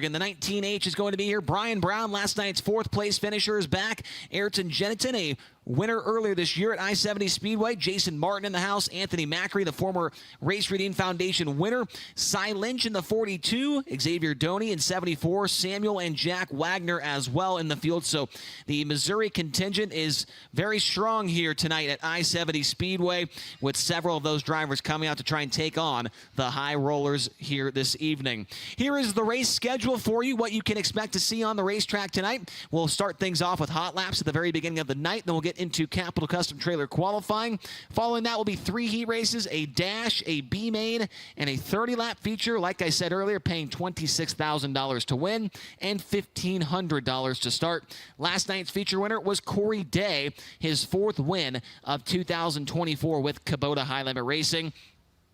And the 19H is going to be here. Brian Brown, last night's fourth place finisher, is back. Ayrton Jennington, a winner earlier this year at I-70 Speedway. Jason Martin in the house. Anthony Macri, the former Race Redeem Foundation winner. Cy Lynch in the 42. Xavier Doney in 74. Samuel and Jack Wagner as well in the field. So the Missouri contingent is very strong here tonight at I-70 Speedway, with several of those drivers coming out to try and take on the high rollers here this evening. Here is the race schedule for you, what you can expect to see on the racetrack tonight. We'll start things off with hot laps at the very beginning of the night. Then we'll get into Capital Custom Trailer qualifying. Following that will be 3 heat races, a dash, a B-main, and a 30-lap feature. Like I said earlier, paying $26,000 to win and $1,500 to start. Last night's feature winner was Corey Day, his 4th win of 2024 with Kubota High Limit Racing.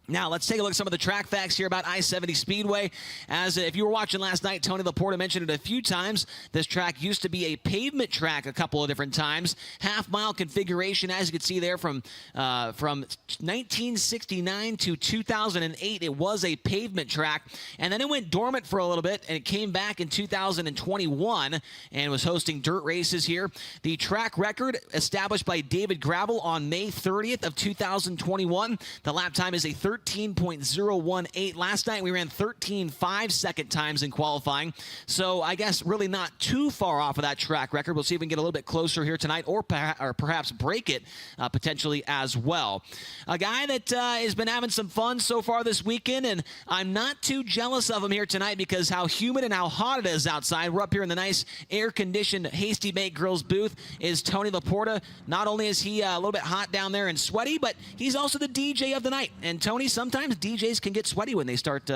Now, let's take a look at some of the track facts here about I-70 Speedway. As if you were watching last night, Tony Laporta mentioned it a few times. This track used to be a pavement track a couple of different times. Half-mile configuration, as you can see there, from 1969 to 2008, it was a pavement track. And then it went dormant for a little bit, and it came back in 2021 and was hosting dirt races here. The track record established by David Gravel on May 30th of 2021. The lap time is a 13.018. Last night we ran 13.5 second times in qualifying, so I guess really not too far off of that track record. We'll see if we can get a little bit closer here tonight, or perhaps break it potentially as well. A guy that has been having some fun so far this weekend, and I'm not too jealous of him here tonight because how humid and how hot it is outside. We're up here in the nice air-conditioned Hasty Bake Grills booth is Tony Laporta. Not only is he a little bit hot down there and sweaty, but he's also the DJ of the night. And Tony, sometimes DJs can get sweaty when they start,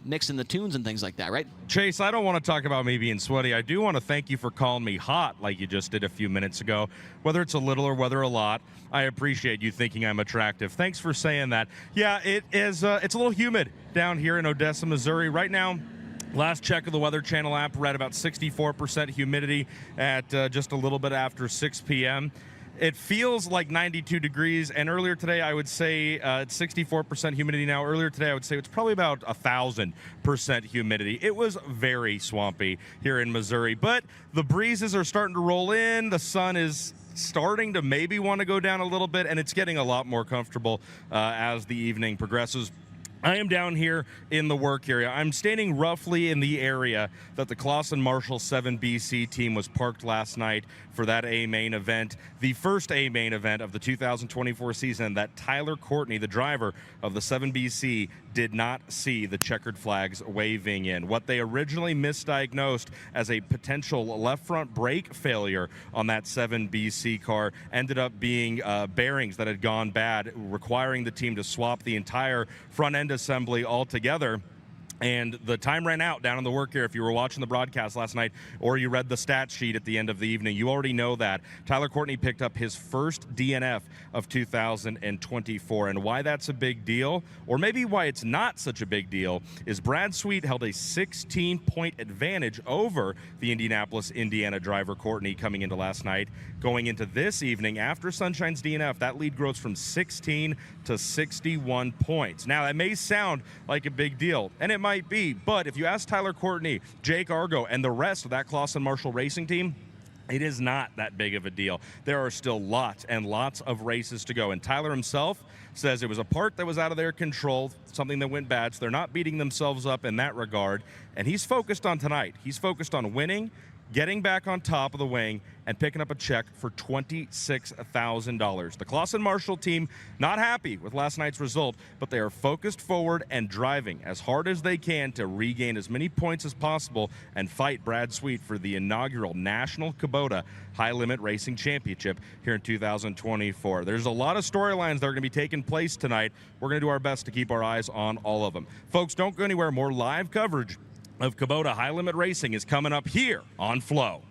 mixing the tunes and things like that, right? Chase, I don't want to talk about me being sweaty. I do want to thank you for calling me hot like you just did a few minutes ago. Whether it's a little or whether a lot, I appreciate you thinking I'm attractive. Thanks for saying that. Yeah, it is. It's a little humid down here in Odessa, Missouri. Right now, last check of the Weather Channel app, we're at about 64% humidity at just a little bit after 6 p.m. It feels like 92 degrees, and earlier today I would say it's 64% humidity now. Earlier today I would say it's probably about 1,000% humidity. It was very swampy here in Missouri, but the breezes are starting to roll in. The sun is starting to maybe want to go down a little bit, and it's getting a lot more comfortable as the evening progresses. I am down here in the work area. I'm standing roughly in the area that the Clausen Marshall 7BC team was parked last night for that A main event, the first A main event of the 2024 season that Tyler Courtney, the driver of the 7BC, did not see the checkered flags waving in. What they originally misdiagnosed as a potential left front brake failure on that 7BC car ended up being bearings that had gone bad, requiring the team to swap the entire front end assembly altogether. And the time ran out down in the work area. If you were watching the broadcast last night or you read the stat sheet at the end of the evening, you already know that. Tyler Courtney picked up his first DNF of 2024. And why that's a big deal, or maybe why it's not such a big deal, is Brad Sweet held a 16-point advantage over the Indianapolis, Indiana driver Courtney coming into last night. Going into this evening, after Sunshine's DNF, that lead grows from 16 to 61 points. Now, that may sound like a big deal, and it might be, but if you ask Tyler Courtney, Jake Argo, and the rest of that Clausen Marshall racing team, it is not that big of a deal. There are still lots and lots of races to go, and Tyler himself says it was a part that was out of their control, something that went bad, so they're not beating themselves up in that regard, and he's focused on tonight. He's focused on winning, getting back on top of the wing, and picking up a check for $26,000. The Clausen Marshall team not happy with last night's result, but they are focused forward and driving as hard as they can to regain as many points as possible and fight Brad Sweet for the inaugural National Kubota High Limit Racing Championship here in 2024. There's a lot of storylines that are going to be taking place tonight. We're going to do our best to keep our eyes on all of them. Folks, don't go anywhere. More live coverage of Kubota High Limit Racing is coming up here on Flow.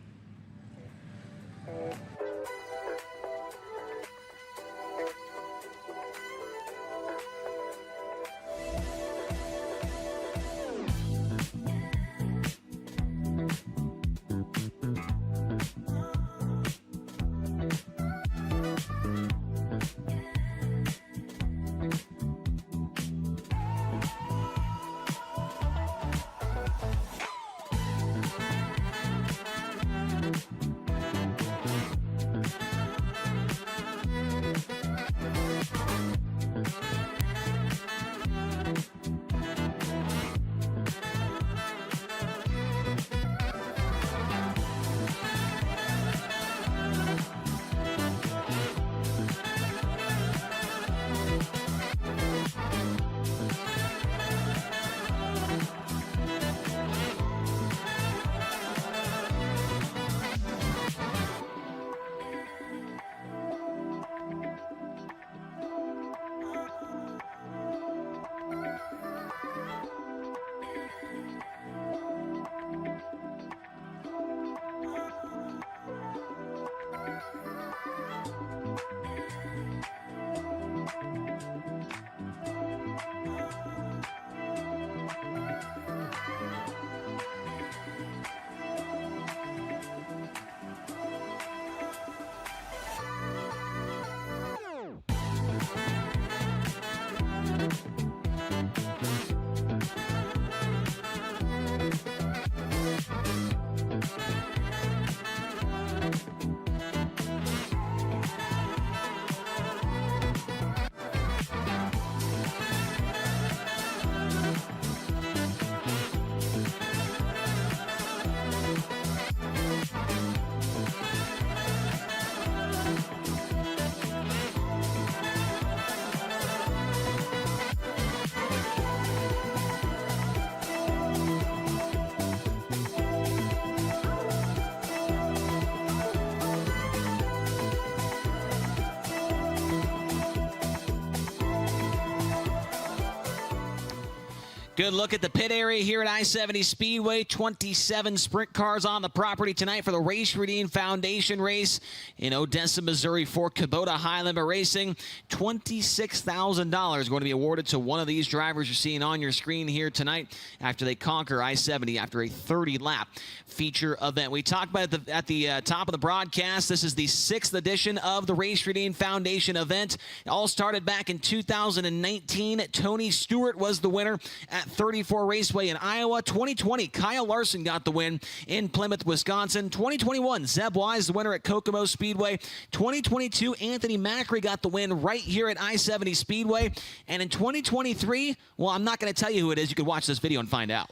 Good look at the pit area here at I-70 Speedway. 27 sprint cars on the property tonight for the Race Redeem Foundation race in Odessa, Missouri for Kubota High Limit Racing. $26,000 going to be awarded to one of these drivers you're seeing on your screen here tonight after they conquer I-70 after a 30-lap feature event. We talked about it at the top of the broadcast. This is the 6th edition of the Race Redeem Foundation event. It all started back in 2019. Tony Stewart was the winner at 34 Raceway in Iowa. 2020, Kyle Larson got the win in Plymouth, Wisconsin. 2021, Zeb Wise, the winner at Kokomo Speedway. 2022, Anthony Macri got the win right here at I-70 Speedway. And in 2023, well, I'm not going to tell you who it is. You can watch this video and find out.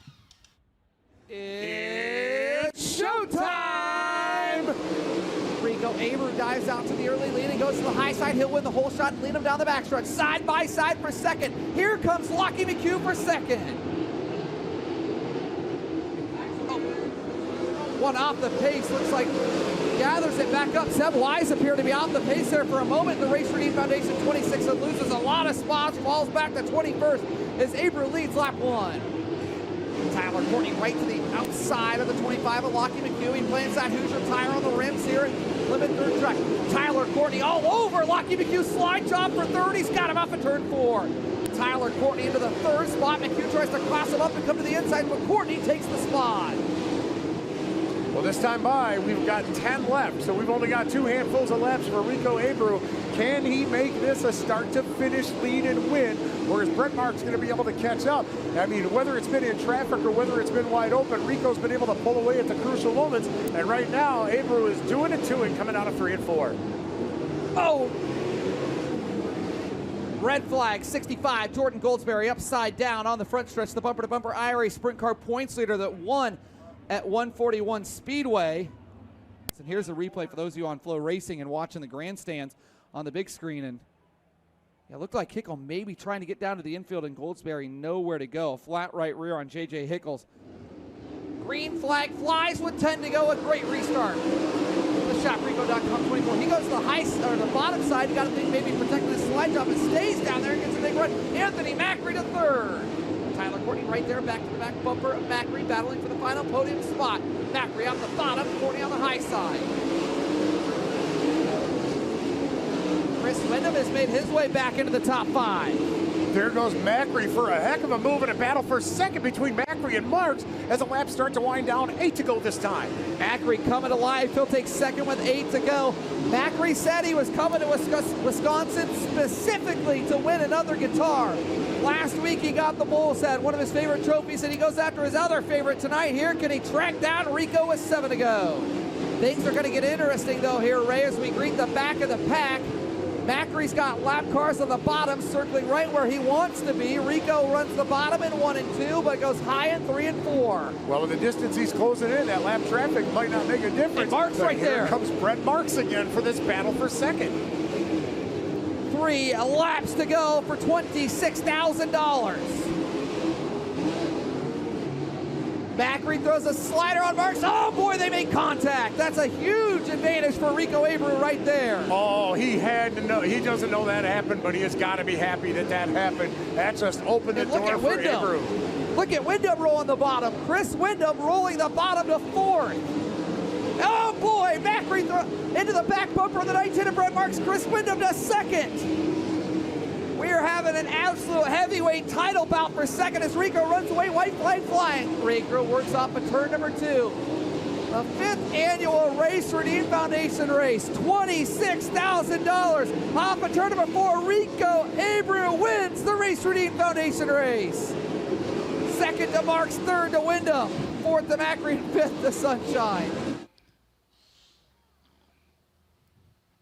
It's showtime! Rico Abreu dives out to the early lead and goes to the high side. He'll win the whole shot and lead him down the backstretch. Side by side for second. Here comes Lockie McHugh for second. Oh. One off the pace. Looks like gathers it back up. Zeb Wise appeared to be off the pace there for a moment. The Race Redeem Foundation 26 and loses a lot of spots. Falls back to 21st as Abreu leads lap 1. Tyler Courtney right to the outside of the 25 of Lockie McHugh. He plants that Hoosier tire on the rims here at Plymouth third track. Tyler Courtney all over Lockie McHugh. Slide job for third. He's got him off at turn 4. Tyler Courtney into the third spot. McHugh tries to cross him up and come to the inside, but Courtney takes the spot. Well, this time by, we've got 10 left, so we've only got 2 handfuls of laps for Rico Abreu. Can he make this a start-to-finish lead and win, or is Brent Marks going to be able to catch up? I mean, whether it's been in traffic or whether it's been wide open, Rico's been able to pull away at the crucial moments, and right now, Abreu is doing it to him, coming out of 3 and 4. Oh! Red flag, 65, Jordan Goldsberry upside down on the front stretch, the bumper-to-bumper IRA Sprint Car points leader that won at 141 Speedway. And here's the replay for those of you on FloRacing and watching the grandstands on the big screen. And yeah, it looked like Hickle maybe trying to get down to the infield, and Goldsberry nowhere to go. Flat right rear on J.J. Hickles. Green flag flies with 10 to go. A great restart. The shoprico.com 24. He goes to the high or the bottom side. You got to think maybe protecting the slide job and stays down there and gets a big run. Anthony Macri to third. Tyler Courtney right there, back to the back bumper. Macri battling for the final podium spot. Macri on the bottom, Courtney on the high side. Chris Wyndham has made his way back into the top 5. There goes Macri for a heck of a move and a battle for second between Macri and Marks as the laps start to wind down. 8 to go this time. Macri coming alive. He'll take second with 8 to go. Macri said he was coming to Wisconsin specifically to win another guitar. Last week he got the Bull's Head, one of his favorite trophies, and he goes after his other favorite tonight. Here, can he track down Rico with 7 to go? Things are going to get interesting though here, Ray, as we greet the back of the pack. Macri's got lap cars on the bottom, circling right where he wants to be. Rico runs the bottom in 1 and 2, but goes high in 3 and 4. Well, with the distance he's closing in, that lap traffic might not make a difference. And Marks right there. Here comes Brent Marks again for this battle for second. 3 laps to go for $26,000. Macri throws a slider on Marks. Oh boy, they make contact. That's a huge advantage for Rico Abreu right there. Oh, he had to know. He doesn't know that happened, but he has got to be happy that that happened. That just opened the door for Abreu. Look at Wyndham rolling the bottom. Chris Wyndham rolling the bottom to 4th. Oh boy, Macri into the back bumper of the 19 of Brent Marks. Chris Wyndham to 2nd. We are having an absolute heavyweight title bout for second as Rico runs away, white flag flying. Rico works off of turn number 2. The 5th annual Race Redeem Foundation race. $26,000 off of turn number 4. Rico Abreu wins the Race Redeem Foundation race. 2nd to Marks, 3rd to Wyndham, 4th to Macri, 5th to Sunshine.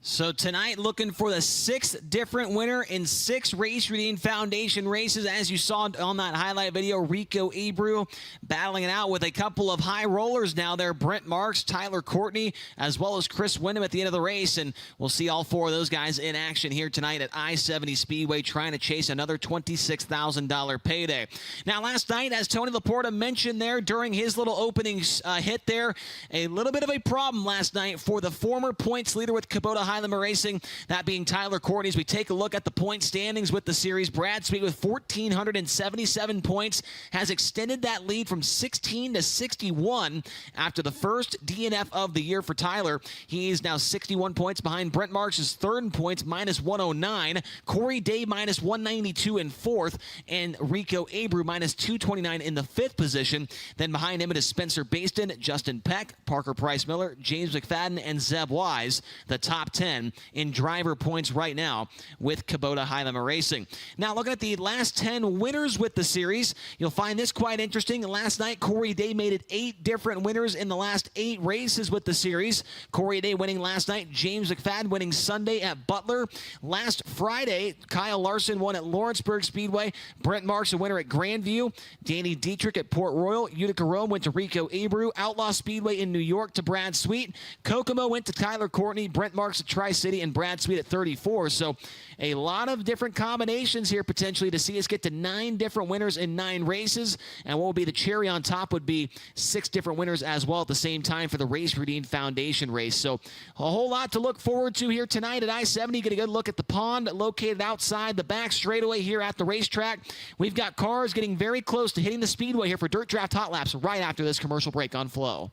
So tonight, looking for the 6th different winner in 6 Race Redeem Foundation races. As you saw on that highlight video, Rico Abreu battling it out with a couple of high rollers now there. Brent Marks, Tyler Courtney, as well as Chris Wyndham at the end of the race. And we'll see all 4 of those guys in action here tonight at I-70 Speedway, trying to chase another $26,000 payday. Now, last night, as Tony Laporta mentioned there during his little opening hit there, a little bit of a problem last night for the former points leader with Kubota High Highlander Racing, that being Tyler Courtney. As we take a look at the point standings with the series, Brad Sweet with 1,477 points has extended that lead from 16 to 61 after the first DNF of the year for Tyler. He is now 61 points behind Brent Marks is third in points, minus 109. Corey Day minus 192 in fourth, and Rico Abreu minus 229 in the fifth position. Then behind him it is Spencer Baston, Justin Peck, Parker Price Miller, James McFadden, and Zeb Wise, the top 10 in driver points right now with Kubota Highlander Racing. Now looking at the last 10 winners with the series, you'll find this quite interesting. Last night, Corey Day made it 8 different winners in the last 8 races with the series. Corey Day winning last night, James McFadden winning Sunday at Butler. Last Friday, Kyle Larson won at Lawrenceburg Speedway. Brent Marks a winner at Grandview. Danny Dietrich at Port Royal. Utica Rome went to Rico Abreu. Outlaw Speedway in New York to Brad Sweet. Kokomo went to Tyler Courtney. Brent Marks at Tri-City, and Brad Sweet at 34. So a lot of different combinations here potentially to see us get to 9 different winners in 9 races. And what will be the cherry on top would be 6 different winners as well at the same time for the Race Routine Foundation race. So a whole lot to look forward to here tonight at I-70. Get a good look at the pond located outside the back straightaway here at the racetrack. We've got cars getting very close to hitting the speedway here for Dirt Draft Hot Laps right after this commercial break on Flow.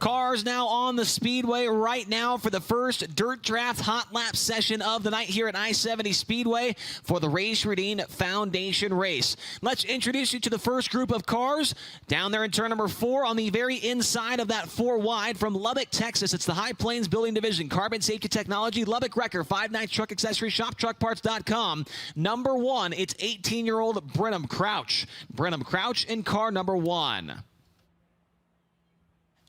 Cars now on the speedway right now for the first Dirt Draft Hot Lap session of the night here at I-70 Speedway for the Race Routine Foundation race. Let's introduce you to the first group of cars down there in turn number 4 on the very inside of that 4 wide from Lubbock, Texas. It's the High Plains Building Division, Carbon Safety Technology, Lubbock Wrecker, 5 Nights Truck Accessory Shop, TruckParts.com. Number 1, it's 18-year-old Brenham Crouch. Brenham Crouch in car number 1.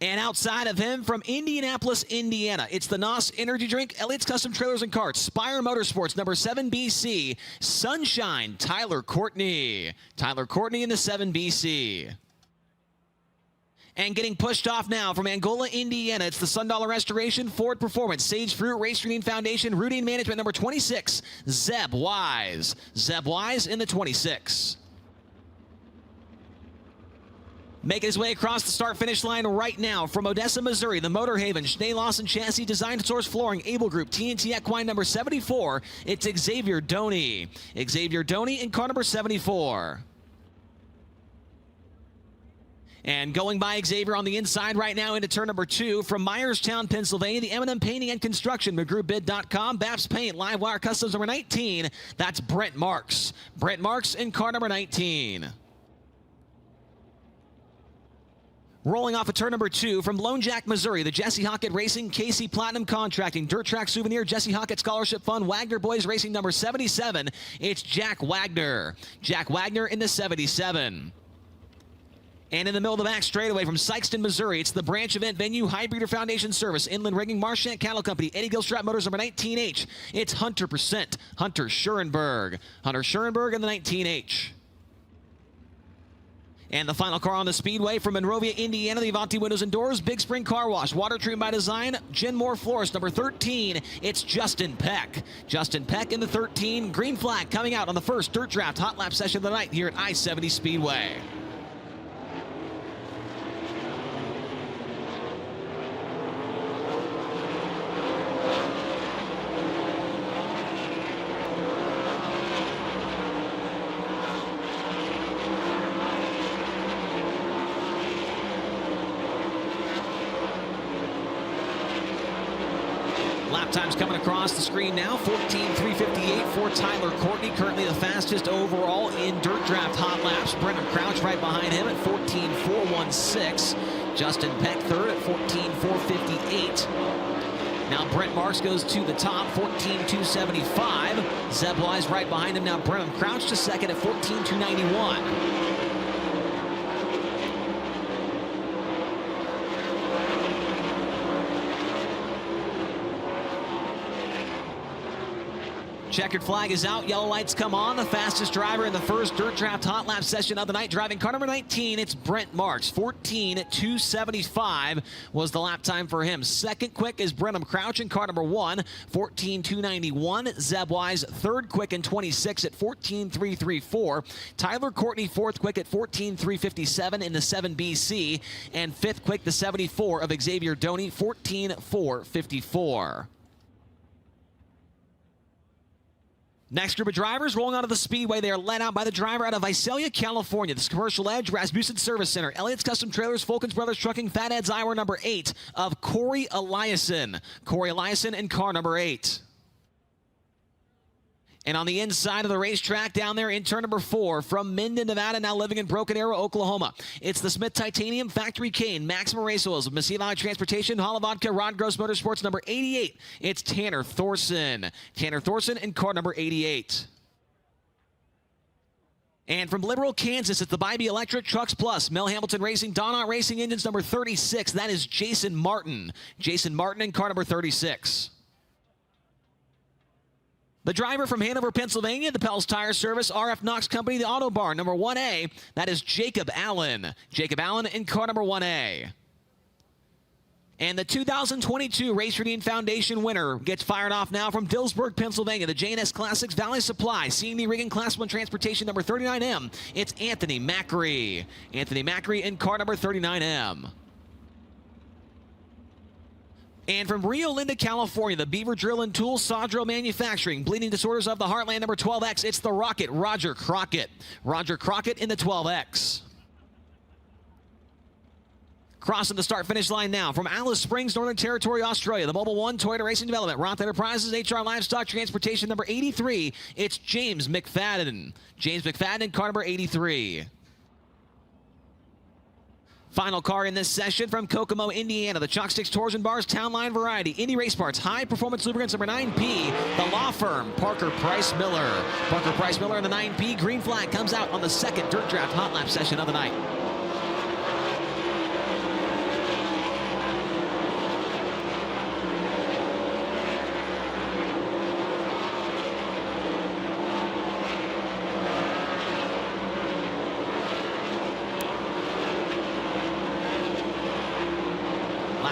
And outside of him, from Indianapolis, Indiana, it's the NOS Energy Drink, Elliott's Custom Trailers and Carts, Spire Motorsports, number 7 BC, Sunshine, Tyler Courtney. Tyler Courtney in the 7 BC. And getting pushed off now from Angola, Indiana, it's the Sundollar Restoration, Ford Performance, Sage Fruit, Race Routine Foundation, Routine Management, number 26, Zeb Wise. Zeb Wise in the 26. Making his way across the start-finish line right now from Odessa, Missouri, the Motor Haven, Schnee Lawson Chassis, Design Source Flooring, Able Group, TNT Equine number 74. It's Xavier Doney. Xavier Doney in car number 74. And going by Xavier on the inside right now into turn number 2 from Myerstown, Pennsylvania, the M&M Painting and Construction, McGrewBid.com, Babs Paint, Livewire Customs number 19. That's Brent Marks. Brent Marks in car number 19. Rolling off of turn number 2 from Lone Jack, Missouri, the Jesse Hockett Racing, KC Platinum Contracting, Dirt Track Souvenir, Jesse Hockett Scholarship Fund, Wagner Boys Racing number 77. It's Jack Wagner. Jack Wagner in the 77. And in the middle of the back straightaway from Sykeston, Missouri, it's the branch event venue, High Breeder Foundation Service, Inland Rigging, Marchant Cattle Company, Eddie Gilstrap Motors number 19H. It's Hunter Percent, Hunter Schurenberg. Hunter Schurenberg in the 19H. And the final car on the Speedway from Monrovia, Indiana, the Avanti Windows and Doors, Big Spring Car Wash, Water Treatment by Design, Jen Moore Florist, number 13. It's Justin Peck. Justin Peck in the 13. Green flag coming out on the first Dirt Draft Hot Lap session of the night here at I-70 Speedway. Lap times coming across the screen now. 14:358 for Tyler Courtney, currently the fastest overall in Dirt Draft Hot Laps. Brendan Crouch right behind him at 14:416. Justin Peck third at 14:458. Now Brent Marks goes to the top, 14:275. Zeb Wise right behind him. Now Brendan Crouch to second at 14:291. Checkered flag is out, yellow lights come on. The fastest driver in the first Dirt Draft Hot Lap session of the night, driving car number 19, it's Brent Marks. 14:275 was the lap time for him. Second quick is Brenham Crouch in car number 1, 14:291. Zeb Wise third quick in 26 at 14:334. Tyler Courtney fourth quick at 14:357 in the 7BC. And fifth quick, the 74 of Xavier Doney, 14:454. Next group of drivers rolling onto the Speedway. They are led out by the driver out of Visalia, California. This Commercial Edge, Rasmussen Service Center, Elliott's Custom Trailers, Fulkins Brothers Trucking, Fat Ed's Iowa number 8 of Corey Eliason. Corey Eliason in car number 8. And on the inside of the racetrack down there in turn number 4 from Minden, Nevada, now living in Broken Arrow, Oklahoma. It's the Smith Titanium Factory Cane, Maximum Race Oils, Messina Valley Transportation, Halla Vodka, Rod Gross Motorsports number 88. It's Tanner Thorson. Tanner Thorson in car number 88. And from Liberal, Kansas, it's the Bybee Electric Trucks Plus, Mel Hamilton Racing, Donut Racing Engines number 36. That is Jason Martin. Jason Martin in car number 36. The driver from Hanover, Pennsylvania, the Pels Tire Service, RF Knox Company, the Auto Barn, number 1A, that is Jacob Allen. Jacob Allen in car number 1A. And the 2022 Race Redeem Foundation winner gets fired off now from Dillsburg, Pennsylvania, the J&S Classics Valley Supply, C&D Rigging Class 1 Transportation number 39M. It's Anthony Macri. Anthony Macri in car number 39M. And from Rio Linda, California, the Beaver Drill and Tools, Saw Drill Manufacturing, Bleeding Disorders of the Heartland, number 12X. It's the Rocket, Roger Crockett. Roger Crockett in the 12X. Crossing the start-finish line now from Alice Springs, Northern Territory, Australia, the Mobile One Toyota Racing Development, Roth Enterprises, HR Livestock Transportation, number 83. It's James McFadden. James McFadden in car number 83. Final car in this session from Kokomo, Indiana, the Chalk Sticks Tours and Bars Town Line Variety, Indy Race Parts, High Performance Lubricants, number 9P, the law firm, Parker Price Miller. Parker Price Miller in the 9P. Green flag comes out on the second Dirt Draft Hot Lap session of the night.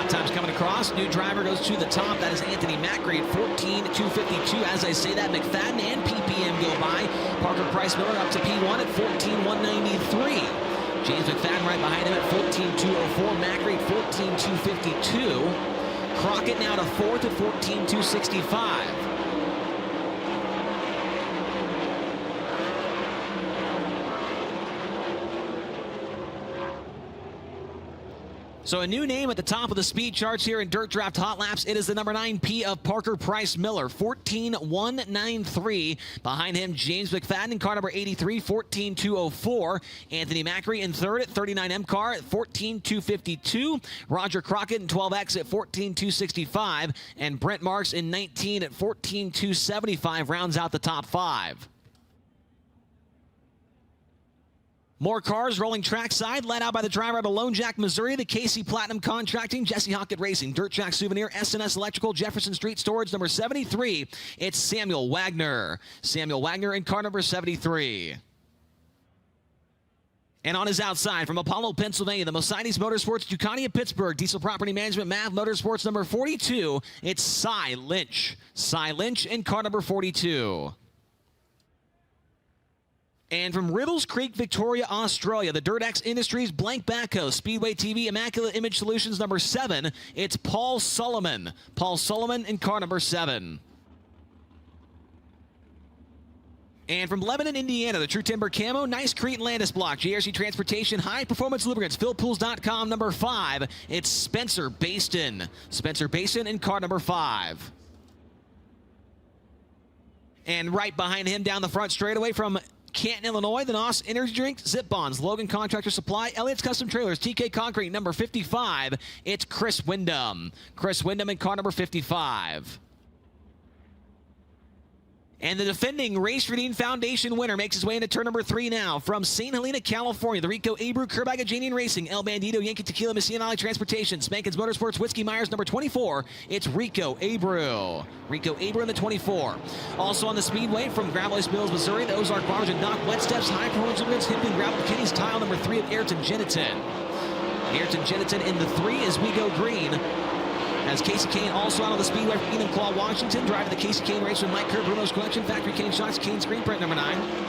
Times coming across. New driver goes to the top. That is Anthony Macri at 14:252. As I say that, McFadden and PPM go by. Parker Price Miller up to P1 at 14:193. James McFadden right behind him at 14:204. Macri at 14:252. Crockett now to fourth at 14:265. So a new name at the top of the speed charts here in Dirt Draft Hot Laps. It is the number 9P of Parker Price Miller, 14.193. Behind him, James McFadden in car number 83, 14.204. Anthony Macri in third at 39M car at 14.252. Roger Crockett in 12X at 14.265. And Brent Marks in 19 at 14.275 rounds out the top 5. More cars rolling trackside, led out by the driver out of Lone Jack, Missouri, the KC Platinum Contracting, Jesse Hockett Racing, Dirt Track Souvenir, SNS Electrical, Jefferson Street Storage, number 73. It's Samuel Wagner. Samuel Wagner in car number 73. And on his outside, from Apollo, Pennsylvania, the Mercedes Motorsports, Ducati of Pittsburgh, Diesel Property Management, MAV Motorsports, number 42. It's Cy Lynch. Cy Lynch in car number 42. And from Riddles Creek, Victoria, Australia, the DirtX Industries, Blank Backhoe, Speedway TV, Immaculate Image Solutions, number 7. It's Paul Sullivan. Paul Sullivan in car number 7. And from Lebanon, Indiana, the True Timber Camo, Nice Crete and Landis Block, JRC Transportation, High Performance Lubricants, PhilPools.com, number 5. It's Spencer Baston. Spencer Baston in car number 5. And right behind him down the front straightaway from Canton, Illinois, the NOS Energy Drink, Zip Bonds, Logan Contractor Supply, Elliott's Custom Trailers, TK Concrete, number 55. It's Chris Wyndham. Chris Wyndham in car number 55. And the defending Race Redeem Foundation winner makes his way into turn number 3 now. From St. Helena, California, the Rico Abreu, Curbagajanian Racing, El Bandito, Yankee Tequila, Messianale Transportation, Spankins Motorsports, Whiskey Myers, number 24. It's Rico Abreu. Rico Abreu in the 24. Also on the Speedway from Gravel Ice Mills, Missouri, the Ozark Bars and Dock Wet Steps, High Performance Lubricants, Hipton Gravel, Kenny's Tile, number 3 of Ayrton Jeniton. Ayrton Jeniton in the 3 is We Go Green. As Casey Kane also out on the Speedway from Enumclaw, Washington, driving the Casey Kane race with Mike Kerr, Bruno's Collection, Factory Kane Shots, Kane Screen Print, number 9.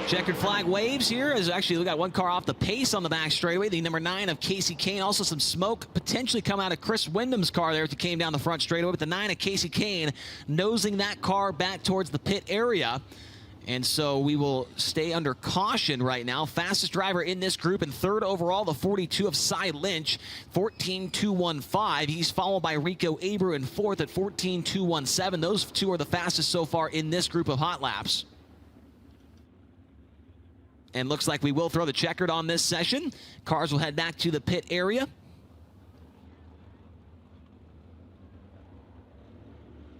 Checkered flag waves here as actually we got one car off the pace on the back straightaway. The number 9 of Casey Kane. Also some smoke potentially come out of Chris Wyndham's car there as he came down the front straightaway. But the 9 of Casey Kane nosing that car back towards the pit area. And so we will stay under caution right now. Fastest driver in this group and 3rd overall, the 42 of Cy Lynch, 14.215. He's followed by Rico Abreu in 4th at 14.217. Those two are the fastest so far in this group of hot laps. And looks like we will throw the checkered on this session. Cars will head back to the pit area.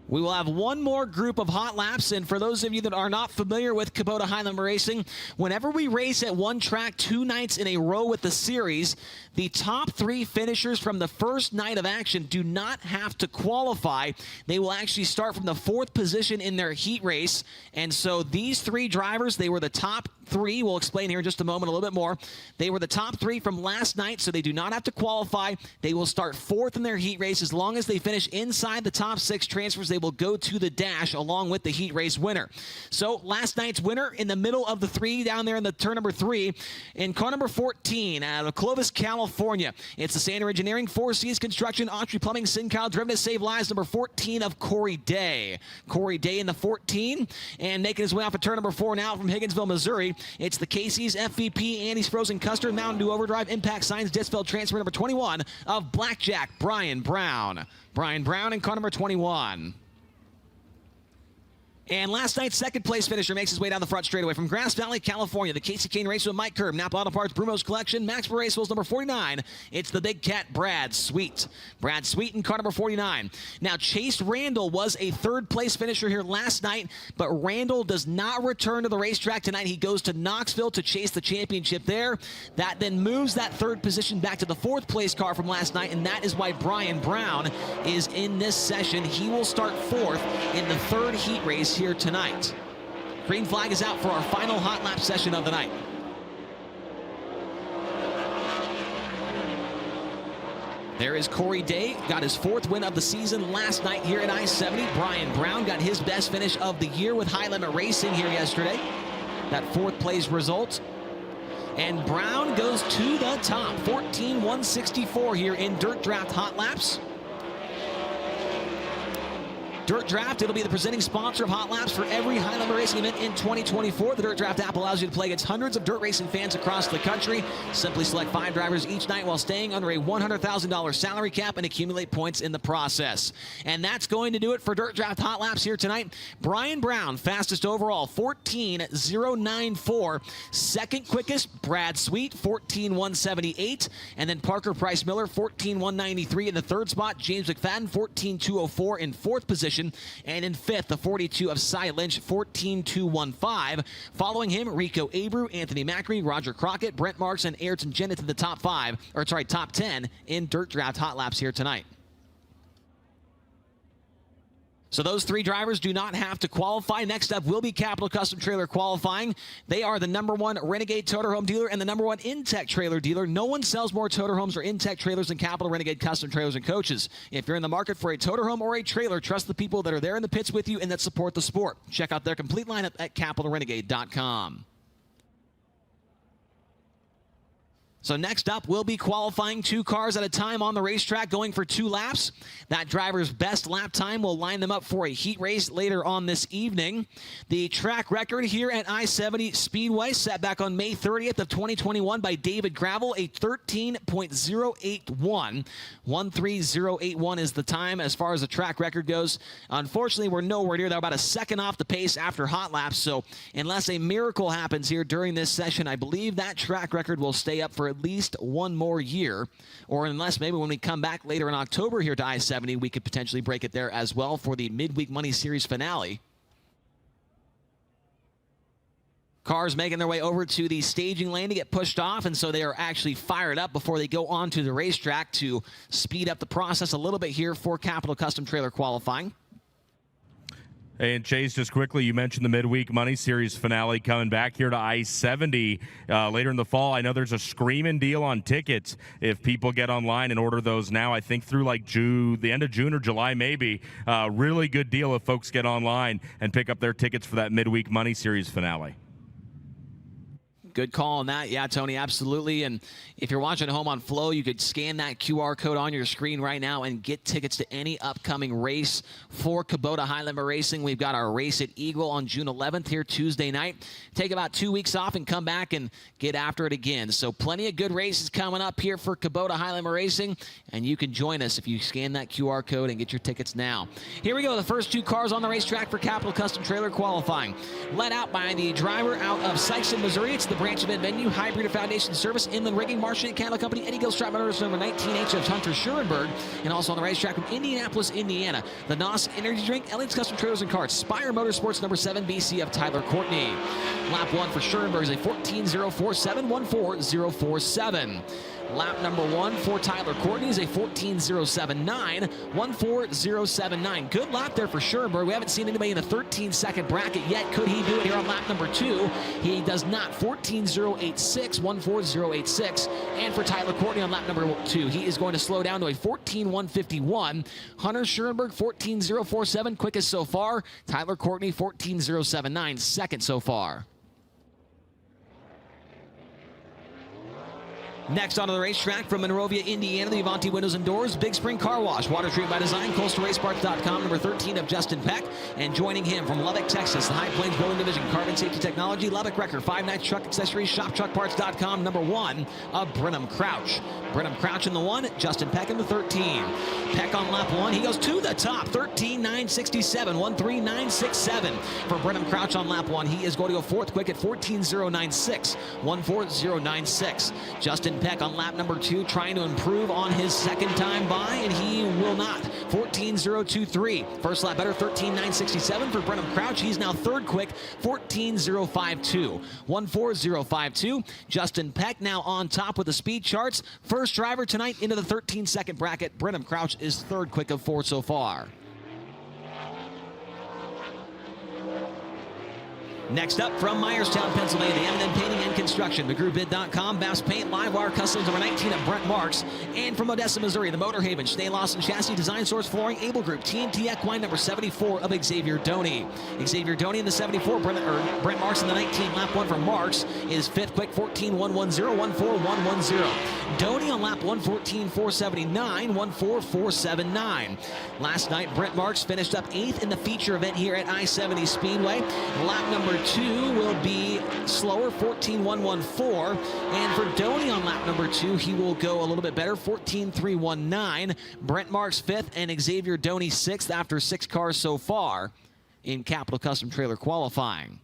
We will have one more group of hot laps, and for those of you that are not familiar with Kubota Highland Racing, whenever we race at one track 2 nights in a row with the series, the top 3 finishers from the first night of action do not have to qualify. They will actually start from the 4th position in their heat race, and so these 3 drivers, they were the top 3. We'll explain here in just a moment a little bit more. They were the top 3 from last night, so they do not have to qualify. They will start 4th in their heat race. As long as they finish inside the top 6 transfers, they will go to the dash along with the heat race winner. So last night's winner in the middle of the 3 down there in the turn number 3 in car number 14 out of Clovis, California. It's the Sander Engineering, 4 Cs Construction, Autry Plumbing, SinCal, Driven to Save Lives, number 14 of Corey Day. Corey Day in the 14, and making his way off of turn number 4 now from Higginsville, Missouri. It's the Casey's, FVP, Andy's Frozen Custard, Mountain Dew Overdrive, Impact Signs, Disfeld Transfer, number 21 of Blackjack, Brian Brown. Brian Brown in car number 21. And last night's 2nd place finisher makes his way down the front straightaway from Grass Valley, California. The Casey Kane race with Mike Curb, Napa Auto Parts, Bruno's Collection, Max Racewheels number 49. It's the Big Cat Brad Sweet. Brad Sweet in car number 49. Now Chase Randall was a 3rd place finisher here last night, but Randall does not return to the racetrack tonight. He goes to Knoxville to chase the championship there. That then moves that 3rd position back to the 4th place car from last night, and that is why Brian Brown is in this session. He will start 4th in the 3rd heat race here tonight. Green flag is out for our final hot lap session of the night. There is Corey Day, got his 4th win of the season last night here at I-70. Brian Brown got his best finish of the year with High Limit Racing here yesterday. That 4th place result. And Brown goes to the top, 14,164 here in Dirt Draft Hot Laps. Dirt Draft, it'll be the presenting sponsor of Hot Laps for every High Limit Racing event in 2024. The Dirt Draft app allows you to play against hundreds of dirt racing fans across the country. Simply select 5 drivers each night while staying under a $100,000 salary cap and accumulate points in the process. And that's going to do it for Dirt Draft Hot Laps here tonight. Brian Brown, fastest overall, 14,094. Second quickest, Brad Sweet, 14,178. And then Parker Price Miller, 14,193 in the 3rd spot. James McFadden, 14,204 in 4th position. And in 5th, the 42 of Cy Lynch, 14,215. Following him, Rico Abreu, Anthony Macri, Roger Crockett, Brent Marks, and Ayrton Jennett to the top 10 in Dirt Draft Hot Laps here tonight. So those 3 drivers do not have to qualify. Next up will be Capital Custom Trailer qualifying. They are the #1 Renegade Toter Home dealer and the #1 Intech trailer dealer. No one sells more Toter Homes or Intech trailers than Capital Renegade Custom Trailers and Coaches. If you're in the market for a Toter Home or a trailer, trust the people that are there in the pits with you and that support the sport. Check out their complete lineup at capitalrenegade.com. So next up, we'll be qualifying 2 cars at a time on the racetrack, going for 2 laps. That driver's best lap time will line them up for a heat race later on this evening. The track record here at I-70 Speedway set back on May 30th of 2021 by David Gravel, a 13.081. 13081 is the time as far as the track record goes. Unfortunately, we're nowhere near. They're about a second off the pace after hot laps. So unless a miracle happens here during this session, I believe that track record will stay up for at least 1 more year, or unless maybe when we come back later in October here to I-70, we could potentially break it there as well for the Midweek Money Series finale. Cars making their way over to the staging lane to get pushed off, and so they are actually fired up before they go on to the racetrack to speed up the process a little bit here for Capital Custom Trailer qualifying. Hey, and Chase, just quickly, you mentioned the Midweek Money Series finale coming back here to I-70 later in the fall. I know there's a screaming deal on tickets if people get online and order those now. I think through like the end of June or July maybe. Really good deal if folks get online and pick up their tickets for that Midweek Money Series finale. Good call on that. Yeah, Tony, absolutely. And if you're watching at home on Flow, you could scan that QR code on your screen right now and get tickets to any upcoming race for Kubota High Limit Racing. We've got our race at Eagle on June 11th here Tuesday night. Take about 2 weeks off and come back and get after it again. So plenty of good races coming up here for Kubota High Limit Racing, and you can join us if you scan that QR code and get your tickets now. Here we go, the first 2 cars on the racetrack for Capital Custom Trailer qualifying. Led out by the driver out of Sikeston, Missouri. It's the branch event venue, Hybrid Foundation Service, Inland Rigging, Martian Candle Company, Eddie Gill Strap Motors, number 19H of Hunter Schurenberg, and also on the racetrack from Indianapolis, Indiana, the NOS Energy Drink, Elliott's Custom Trailers and Carts, Spire Motorsports, number 7 BC of Tyler Courtney. Lap 1 for Schurenberg is a 14.047, 14047. Lap number 1 for Tyler Courtney is a 14.079, 14079. Good lap there for Schurenberg. We haven't seen anybody in a 13-second bracket yet. Could he do it here on lap number 2? He does not. 14.086, 14086. And for Tyler Courtney on lap number 2, he is going to slow down to a 14.151. Hunter Schurenberg, 14.047, quickest so far. Tyler Courtney, 14.079, second so far. Next onto the racetrack from Monrovia, Indiana, the Avanti Windows and Doors, Big Spring Car Wash, Water Treatment by Design, CoastalRaceParts.com, number 13 of Justin Peck. And joining him from Lubbock, Texas, the High Plains Building Division, Carbon Safety Technology, Lubbock Wrecker, 5 Nights Truck Accessories, ShopTruckParts.com, number 1 of Brenham Crouch. Brenham Crouch in the 1, Justin Peck in the 13. Peck on lap 1, he goes to the top, 13.967, 13967. For Brenham Crouch on lap 1, he is going to go 4th quick at 14.096, 14096. Justin Peck on lap number 2, trying to improve on his second time by, and he will not. 14.023. First lap better, 13.967 for Brenham Crouch. He's now 3rd quick, 14.052. 14052. Justin Peck now on top with the speed charts. First driver tonight into the 13-second bracket. Brenham Crouch is 3rd quick of 4 so far. Next up from Myerstown, Pennsylvania, the M&N Painting and Construction, McGrewBid.com, Bass Paint, Livewire Customs, number 19 of Brent Marks. And from Odessa, Missouri, the Motor Haven, Schnee Lawson Chassis, Design Source Flooring, Able Group, TNT Equine, number 74 of Xavier Doney. Xavier Doney in the 74, Brent Marks in the 19. Lap 1 for Marks is 5th quick, 14.110, 14.110. Doney on lap 1, 14.479, 14.479. Last night, Brent Marks finished up 8th in the feature event here at I-70 Speedway. Lap number 2 will be slower, 14.114. And for Doney on lap number 2, he will go a little bit better, 14.319. Brent Marks 5th and Xavier Doney 6th after 6 cars so far in Capital Custom Trailer qualifying.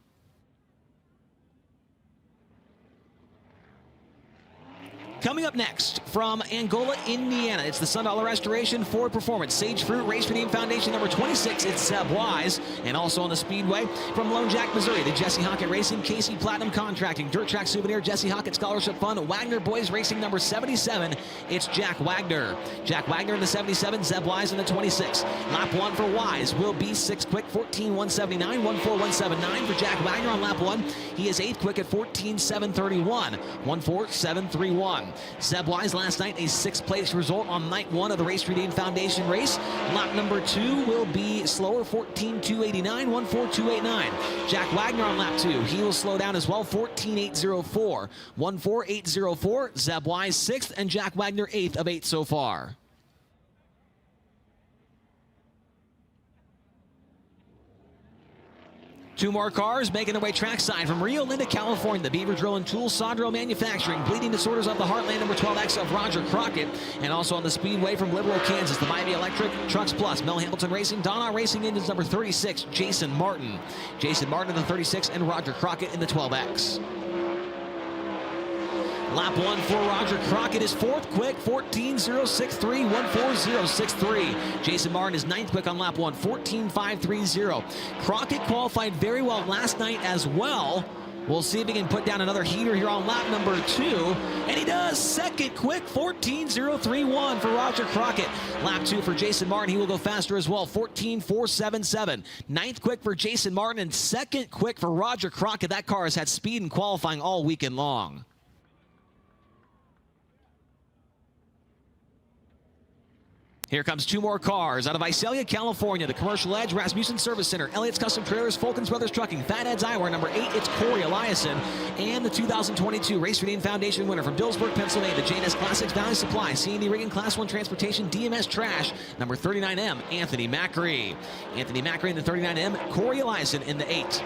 Coming up next from Angola, Indiana, it's the Sundollar Restoration Ford Performance Sage Fruit Race Redeem Foundation number 26. It's Zeb Wise. And also on the Speedway from Lone Jack, Missouri, the Jesse Hockett Racing, Casey Platinum Contracting, Dirt Track Souvenir, Jesse Hockett Scholarship Fund, Wagner Boys Racing number 77. It's Jack Wagner. Jack Wagner in the 77, Zeb Wise in the 26. Lap 1 for Wise will be 6th quick, 14.179, 14.179 for Jack Wagner on lap 1. He is 8th quick at 14.731, 14.731. Zeb Wise last night, a 6th place result on night 1 of the Race Redeem Foundation race. Lap number 2 will be slower, 14.289, 14.289. Jack Wagner on lap 2, he will slow down as well, 14.804, 14.804. Zeb Wise 6th and Jack Wagner 8th of 8 so far. Two more cars making their way trackside from Rio Linda, California. The Beaver Drill and Tools, Sondro Manufacturing, Bleeding Disorders of the Heartland, number 12X of Roger Crockett. And also on the Speedway from Liberal, Kansas, the Miami Electric, Trucks Plus, Mel Hamilton Racing, Donna Racing Engines, number 36, Jason Martin. Jason Martin in the 36 and Roger Crockett in the 12X. Lap 1 for Roger Crockett is 4th quick, 14.063, 14.063. Jason Martin is 9th quick on lap 1, 14.530. Crockett qualified very well last night as well. We'll see if he can put down another heater here on lap number 2. And he does. 2nd quick, 14.031 for Roger Crockett. Lap 2 for Jason Martin. He will go faster as well, 14.477. 9th quick for Jason Martin and 2nd quick for Roger Crockett. That car has had speed in qualifying all weekend long. Here comes two more cars out of Visalia, California. The Commercial Edge, Rasmussen Service Center, Elliott's Custom Trailers, Fulkins Brothers Trucking, Fatheads Eyewear, number 8, it's Corey Eliason. And the 2022 Race Redeem Foundation winner from Dillsburg, Pennsylvania, the JNS Classics Valley Supply, C&D Rigging, Class 1 Transportation, DMS Trash, number 39M, Anthony Macri. Anthony Macri in the 39M, Corey Eliason in the 8.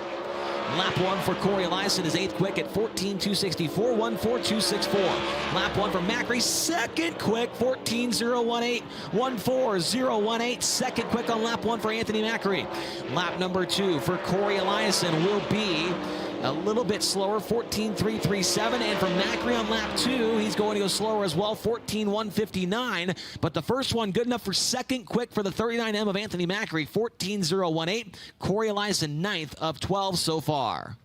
Lap 1 for Corey Eliason is 8th quick at 14.264, 14.264. Lap 1 for Macri, 2nd quick, 14.018, 14.018. 2nd quick on lap 1 for Anthony Macri. Lap number 2 for Corey Eliason will be a little bit slower, 14.337. And for Macri on lap 2, he's going to go slower as well, 14.159. But the first one good enough for 2nd quick for the 39M of Anthony Macri, 14.018. Corey Eliason 9th of 12 so far.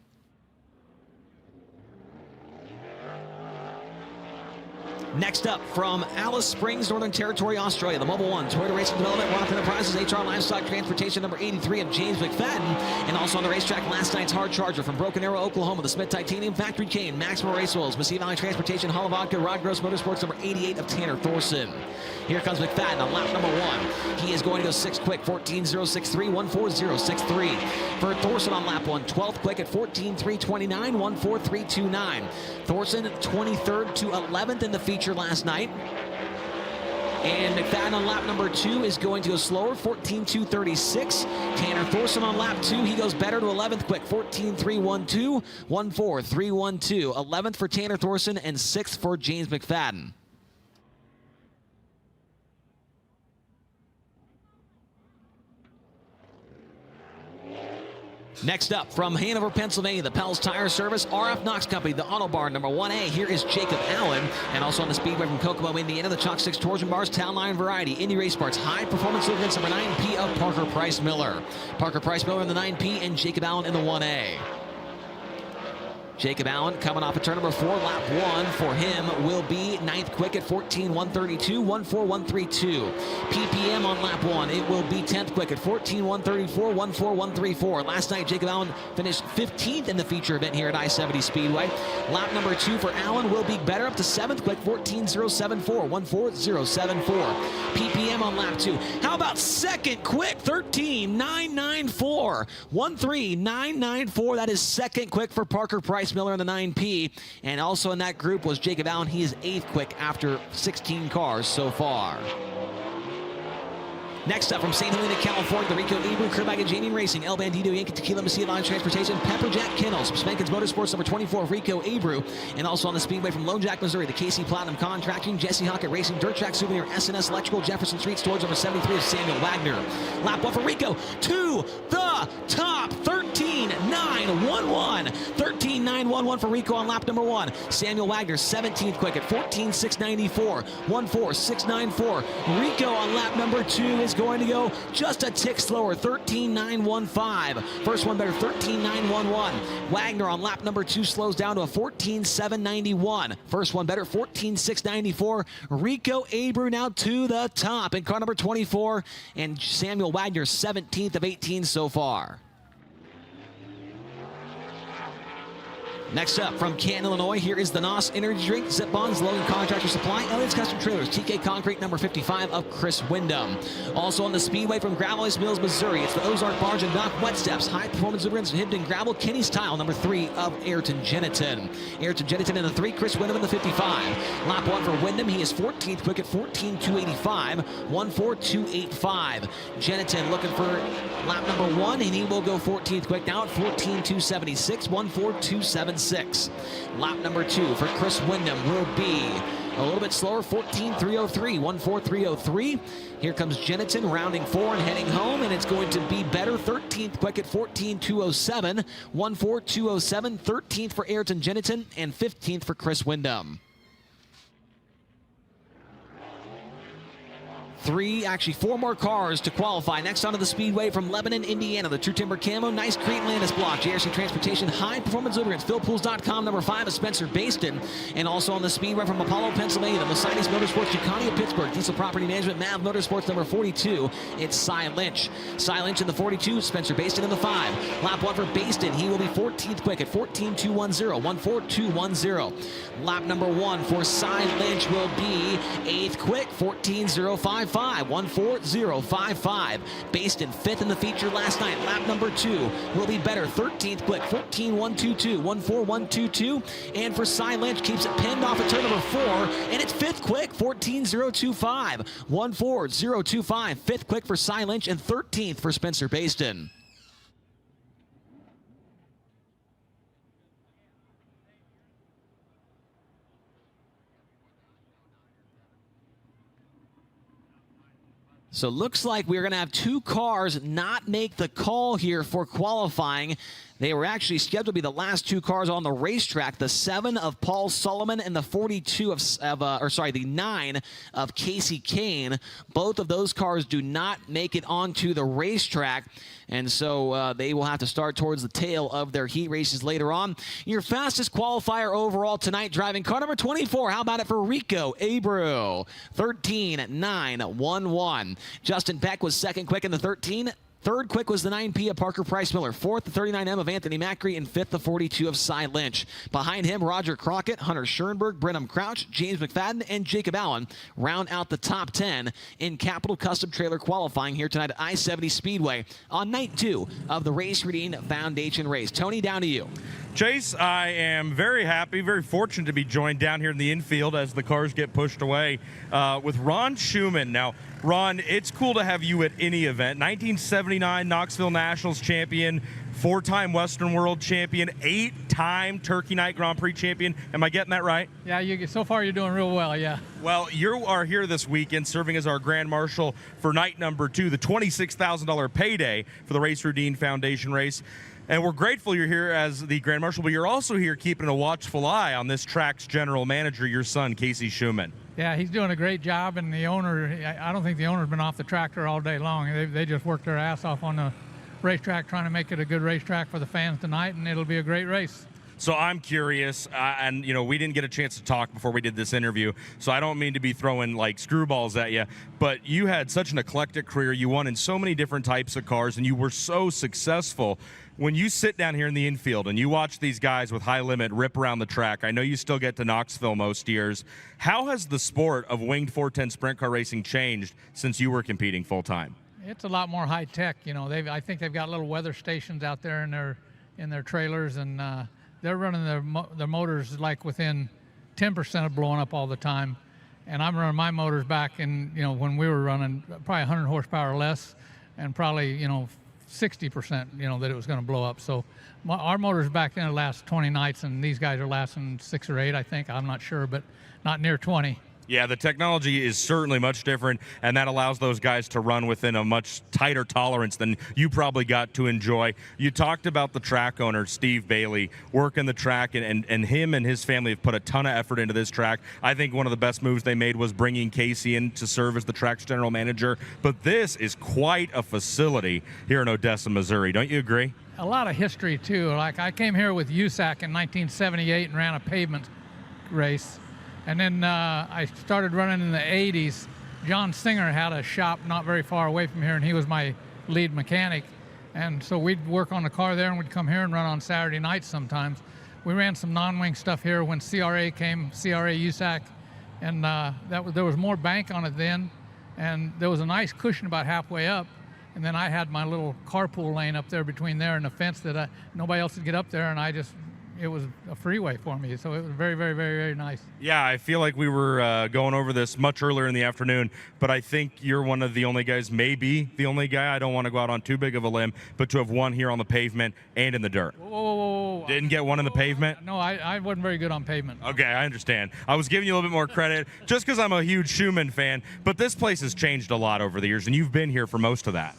Next up, from Alice Springs, Northern Territory, Australia, the Mobile One, Toyota Racing Development, Rock Enterprises, HR Livestock Transportation, number 83 of James McFadden. And also on the racetrack, last night's Hard Charger from Broken Arrow, Oklahoma, the Smith Titanium Factory Cane, Maxwell Race Oils, Massey Valley Transportation, Hall of Vodka, Rod Gross Motorsports, number 88 of Tanner Thorson. Here comes McFadden on lap number 1. He is going to go 6th quick, 14.063, 14.063. For Thorson on lap 1, 12th quick at 14.329, 14.329. Thorson 23rd to 11th in the feature last night. And McFadden on lap number 2 is going to go slower, 14.236. Tanner Thorson on lap 2, he goes better to 11th quick, 14.312, 14.312. 11th for Tanner Thorson and 6th for James McFadden. Next up, from Hanover, Pennsylvania, the Pell's Tire Service, RF Knox Company, the Auto Barn, number 1A. Here is Jacob Allen. And also on the Speedway from Kokomo, Indiana, the Chalk 6 Torsion Bars, Town Line Variety, Indy Race Parts, High Performance Lubricants, number 9P of Parker Price Miller. Parker Price Miller in the 9P and Jacob Allen in the 1A. Jacob Allen coming off of turn number 4. Lap 1 for him will be 9th quick at 14.132, 14132. PPM on lap 1, it will be 10th quick at 14.134, 14134. Last night, Jacob Allen finished 15th in the feature event here at I-70 Speedway. Lap number 2 for Allen will be better, up to 7th quick, 14.074, 14074. PPM on lap 2. How about second quick, 13.994, 13994. That is second quick for Parker Price Miller in the 9P. And also in that group was Jacob Allen. He is 8th quick after 16 cars so far. Next up from St. Helena, California, the Rico Ebru, Kerbag and Jamie Racing, El Bandito, Yankee Tequila, Mesilla Line Transportation, Pepperjack Kennels, Spankins Motorsports, number 24, Rico Ebru, and also on the Speedway from Lone Jack, Missouri, the KC Platinum Contracting, Jesse Hockett Racing, Dirt Track Souvenir, SNS Electrical, Jefferson Street Storage, number 73 of Samuel Wagner. Lap 1 for Rico, to the top, 13.911, 13.911 for Rico on lap number 1. Samuel Wagner, 17th quick at 14.694, 14694. Rico on lap number 2 is going to go just a tick slower, 13.915. First one better, 13.911. Wagner on lap number 2 slows down to a 14.791. First one better, 14.694. Rico Ebru now to the top in car number 24, and Samuel Wagner 17th of 18 so far. Next up from Canton, Illinois, here is the NOS Energy Drink, Zip Bonds, Logan Contractor Supply, Elliott's Custom Trailers, TK Concrete, number 55 of Chris Wyndham. Also on the Speedway from Gravel Ice Mills, Missouri, it's the Ozark Barge and Dock Wet Steps, High Performance Lubricants, Hibden Gravel, Kenny's Tile, number 3 of Ayrton Jeniton. Ayrton Jeniton in the 3, Chris Wyndham in the 55. Lap 1 for Wyndham, he is 14th quick at 14.285, 14285. Jeniton looking for lap number 1, and he will go 14th quick now at 14.276, 14276. Lap number 2 for Chris Wyndham will be a little bit slower, 14.303, 14303. Here comes Jeniton rounding 4 and heading home, and it's going to be better, 13th quick at 14.207, 14207, 13th for Ayrton Jeniton, and 15th for Chris Wyndham. 4 more cars to qualify. Next onto the Speedway from Lebanon, Indiana, the True Timber Camo, Nice Crete Landis Block, JRC Transportation, High Performance Lubricants, PhilPools.com, number 5 of Spencer Baston. And also on the Speedway from Apollo, Pennsylvania, the Mercedes Motorsports, Ducati of Pittsburgh, Diesel Property Management, MAV Motorsports, number 42. It's Cy Lynch. Cy Lynch in the 42, Spencer Baston in the 5. Lap 1 for Baston, he will be 14th quick at 14.210, 14210. Lap number 1 for Cy Lynch will be 8th quick, 14.055. 14055. Baston 5th in the feature last night. Lap number 2 will be better, 13th quick, 14.122, 14122. And for Cy Lynch, keeps it pinned off at turn number 4, and it's 5th quick, 14.025, 14025. 5th quick for Cy Lynch and 13th for Spencer Baston. So looks like we're going to have 2 cars not make the call here for qualifying. They were actually scheduled to be the last 2 cars on the racetrack. The 7 of Paul Sullivan and the the 9 of Casey Kane. Both of those cars do not make it onto the racetrack. And so they will have to start towards the tail of their heat races later on. Your fastest qualifier overall tonight, driving car number 24. How about it for Rico Ebru? 13.911. Justin Peck was 2nd quick in the 13. 3rd quick was the 9P of Parker Price Miller. 4th, the 39M of Anthony Macri. And 5th, the 42 of Cy Lynch. Behind him, Roger Crockett, Hunter Schoenberg, Brenham Crouch, James McFadden, and Jacob Allen round out the top 10 in Capital Custom Trailer qualifying here tonight at I-70 Speedway on night 2 of the Race Redeem Foundation race. Tony, down to you. Chase, I am very happy, very fortunate to be joined down here in the infield as the cars get pushed away with Ron Schumann. Now, Ron, it's cool to have you at any event. 1979 Knoxville Nationals champion, 4-time Western World champion, 8-time Turkey Night Grand Prix champion. Am I getting that right? Yeah, so far you're doing real well, yeah. Well, you are here this weekend serving as our Grand Marshal for night number 2, the $26,000 payday for the Race Redeem Foundation race. And we're grateful you're here as the Grand Marshal, but you're also here keeping a watchful eye on this track's general manager, your son, Casey Schumann. Yeah, he's doing a great job, and the owner, I don't think the owner's been off the tractor all day long. They just worked their ass off on the racetrack trying to make it a good racetrack for the fans tonight, and it'll be a great race. So I'm curious, and we didn't get a chance to talk before we did this interview, so I don't mean to be throwing like screwballs at you, but you had such an eclectic career. You won in so many different types of cars, and you were so successful. When you sit down here in the infield and you watch these guys with high limit rip around the track, I know you still get to Knoxville most years. How has the sport of winged 410 sprint car racing changed since you were competing full time? It's a lot more high tech. I think they've got little weather stations out there in their trailers, and they're running their motors like within 10% of blowing up all the time. And I'm running my motors back in when we were running probably 100 horsepower less, and probably 60% that it was going to blow up. So our motors back then last 20 nights, and these guys are lasting 6 or 8, I think. I'm not sure, but not near 20. Yeah, the technology is certainly much different, and that allows those guys to run within a much tighter tolerance than you probably got to enjoy. You talked about the track owner, Steve Bailey, working the track, and him and his family have put a ton of effort into this track. I think one of the best moves they made was bringing Casey in to serve as the track's general manager, but this is quite a facility here in Odessa, Missouri. Don't you agree? A lot of history, too. Like, I came here with USAC in 1978 and ran a pavement race. And then I started running in the 80s. John Singer had a shop not very far away from here, and he was my lead mechanic. And so we'd work on the car there, and we'd come here and run on Saturday nights sometimes. We ran some non-wing stuff here when CRA came, CRA USAC, and there was more bank on it then, and there was a nice cushion about halfway up. And then I had my little carpool lane up there between there and the fence that nobody else could get up there, and it was a freeway for me, so it was very, very, very, very nice. Yeah, I feel like we were going over this much earlier in the afternoon, but I think you're one of the only guys, maybe the only guy, I don't want to go out on too big of a limb, but to have won here on the pavement and in the dirt. Whoa. Didn't get one in the pavement? No, I wasn't very good on pavement. Okay, I understand. I was giving you a little bit more credit just because I'm a huge Schumann fan, but this place has changed a lot over the years, and you've been here for most of that.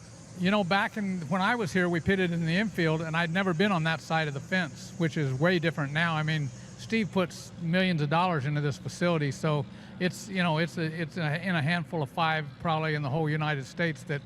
Back when I was here, we pitted in the infield, and I'd never been on that side of the fence, which is way different now. I mean, Steve puts millions of dollars into this facility, so it's in a handful of 5 probably in the whole United States that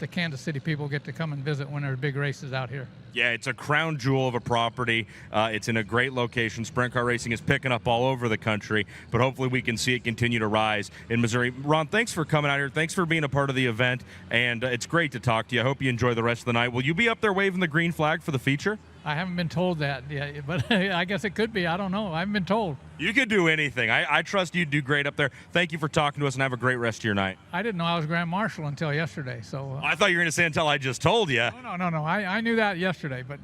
the Kansas City people get to come and visit when there's big races out here. Yeah, it's a crown jewel of a property. It's in a great location. Sprint car racing is picking up all over the country, but hopefully we can see it continue to rise in Missouri. Ron, thanks for coming out here. Thanks for being a part of the event, and it's great to talk to you. I hope you enjoy the rest of the night. Will you be up there waving the green flag for the feature? I haven't been told that yet, but I guess it could be. I don't know. I haven't been told. You could do anything. I trust you'd do great up there. Thank you for talking to us, and have a great rest of your night. I didn't know I was Grand Marshal until yesterday. So I thought you were going to say until I just told you. No. I knew that yesterday. But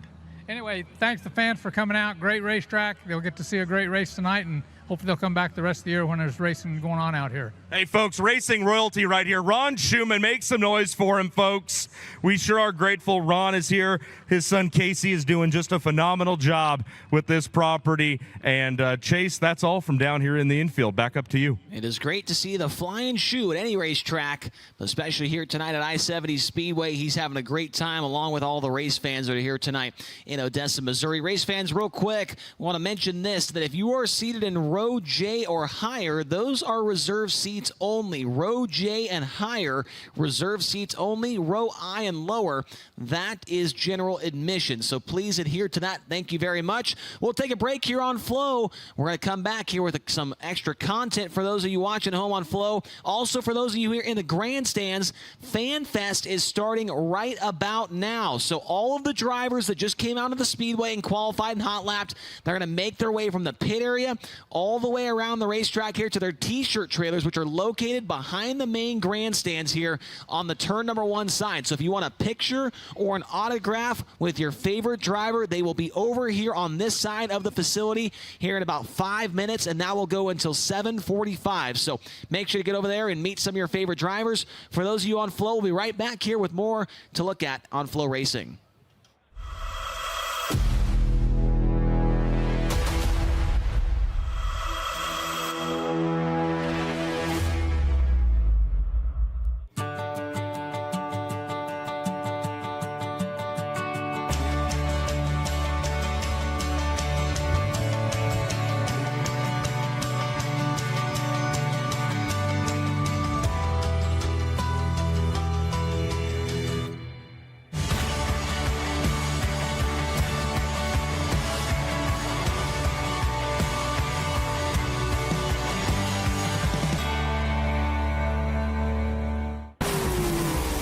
anyway, thanks to fans for coming out. Great racetrack. They'll get to see a great race tonight, and hopefully they'll come back the rest of the year when there's racing going on out here. Hey, folks, racing royalty right here. Ron Schumann, make some noise for him, folks. We sure are grateful Ron is here. His son Casey is doing just a phenomenal job with this property. And Chase, that's all from down here in the infield. Back up to you. It is great to see the flying shoe at any racetrack, but especially here tonight at I-70 Speedway. He's having a great time along with all the race fans that are here tonight in Odessa, Missouri. Race fans, real quick, I want to mention this, that if you are seated in row J or higher, those are reserved seats only. Row J and higher, reserved seats only. Row I and lower, that is general admission. So please adhere to that. Thank you very much. We'll take a break here on Flow. We're going to come back here with some extra content for those of you watching home on Flow. Also, for those of you here in the grandstands, Fan Fest is starting right about now. So all of the drivers that just came out of the Speedway and qualified and hot lapped, they're going to make their way from the pit area all the way around the racetrack here to their t-shirt trailers, which are located behind the main grandstands here on the turn number 1 side. So if you want a picture or an autograph with your favorite driver, they will be over here on this side of the facility here in about 5 minutes, and that will go until 7:45. So make sure to get over there and meet some of your favorite drivers. For those of you on Flow, we'll be right back here with more to look at on Flow Racing.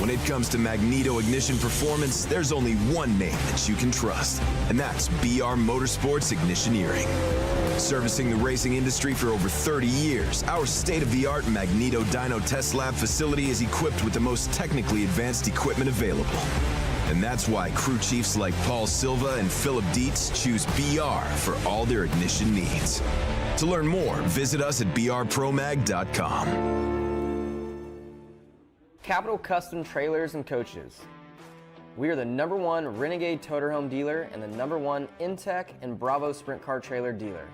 When it comes to magneto ignition performance, there's only one name that you can trust, and that's BR Motorsports Ignitioneering. Servicing the racing industry for over 30 years, our state-of-the-art Magneto Dyno Test Lab facility is equipped with the most technically advanced equipment available. And that's why crew chiefs like Paul Silva and Philip Dietz choose BR for all their ignition needs. To learn more, visit us at brpromag.com. Capital Custom Trailers and Coaches. We are the #1 Renegade Toterhome dealer and the #1 Intech and Bravo Sprint Car Trailer dealer.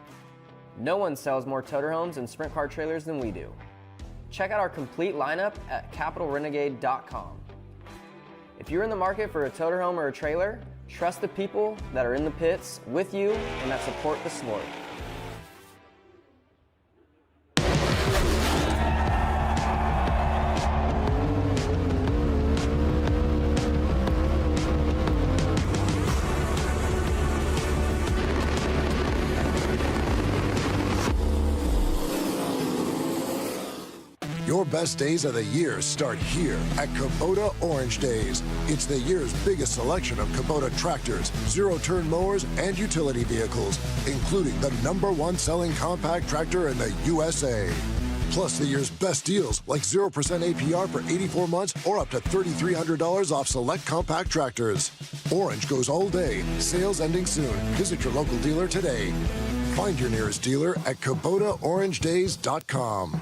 No one sells more Toterhomes and Sprint Car Trailers than we do. Check out our complete lineup at capitalrenegade.com. If you're in the market for a Toterhome or a trailer, trust the people that are in the pits with you and that support the sport. Your best days of the year start here at Kubota Orange Days. It's the year's biggest selection of Kubota tractors, zero-turn mowers, and utility vehicles, including the #1 selling compact tractor in the USA. Plus the year's best deals, like 0% APR for 84 months or up to $3,300 off select compact tractors. Orange goes all day. Sales ending soon. Visit your local dealer today. Find your nearest dealer at KubotaOrangeDays.com.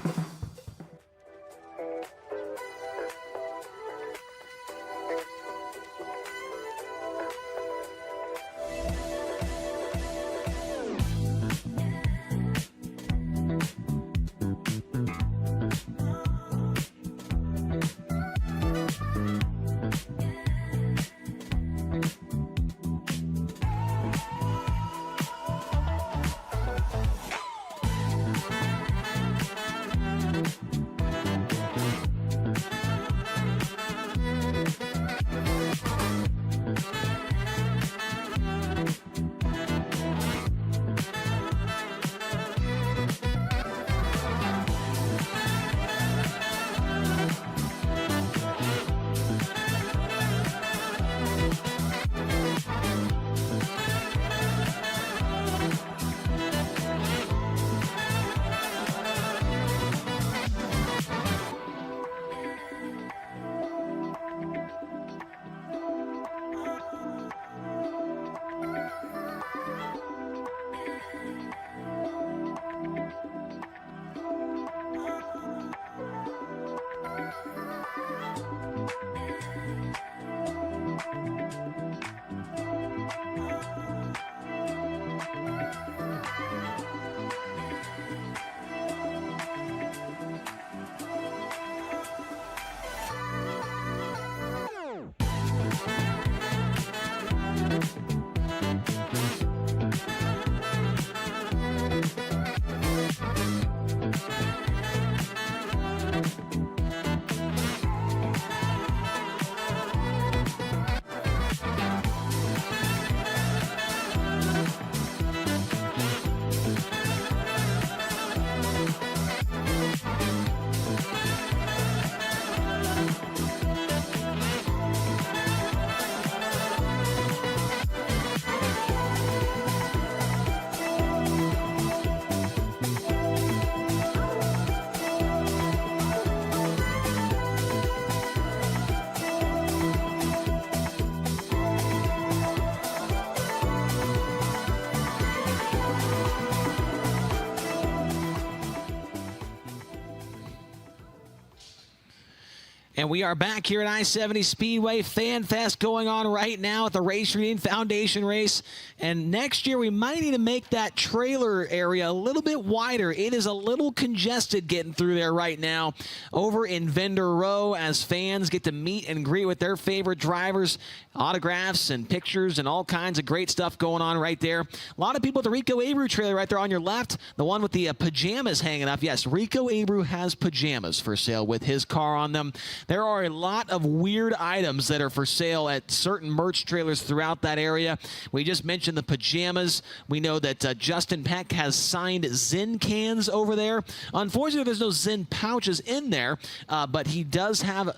And we are back here at I-70 Speedway. Fan Fest going on right now at the Race Reading Foundation race. And next year, we might need to make that trailer area a little bit wider. It is a little congested getting through there right now over in Vendor Row as fans get to meet and greet with their favorite drivers. Autographs and pictures and all kinds of great stuff going on right there. A lot of people at the Rico Abreu trailer right there on your left. The one with the pajamas hanging up. Yes, Rico Abreu has pajamas for sale with his car on them. there are a lot of weird items that are for sale at certain merch trailers throughout that area. We just mentioned the pajamas. We know that Justin Peck has signed Zyn cans over there. Unfortunately, there's no Zyn pouches in there, but he does have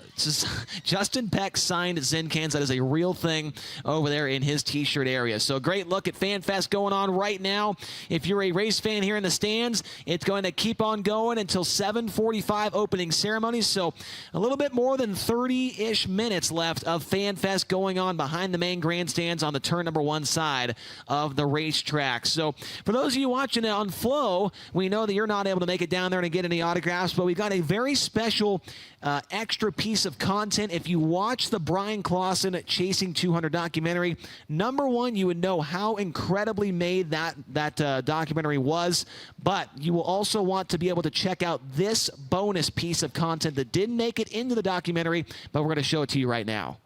Justin Peck signed Zyn cans. That is a real thing over there in his t-shirt area. So a great look at Fan Fest going on right now. If you're a race fan here in the stands, it's going to keep on going until 7:45 opening ceremonies. So a little bit more than 30-ish minutes left of Fan Fest going on behind the main grandstands on the turn number 1 side of the racetrack. So for those of you watching it on Flow, we know that you're not able to make it down there and get any autographs, but we've got a very special extra piece of content. If you watch the Brian Clausen Chasing 200 documentary, number one, you would know how incredibly made that documentary was, but you will also want to be able to check out this bonus piece of content that didn't make it into the documentary, but we're going to show it to you right now.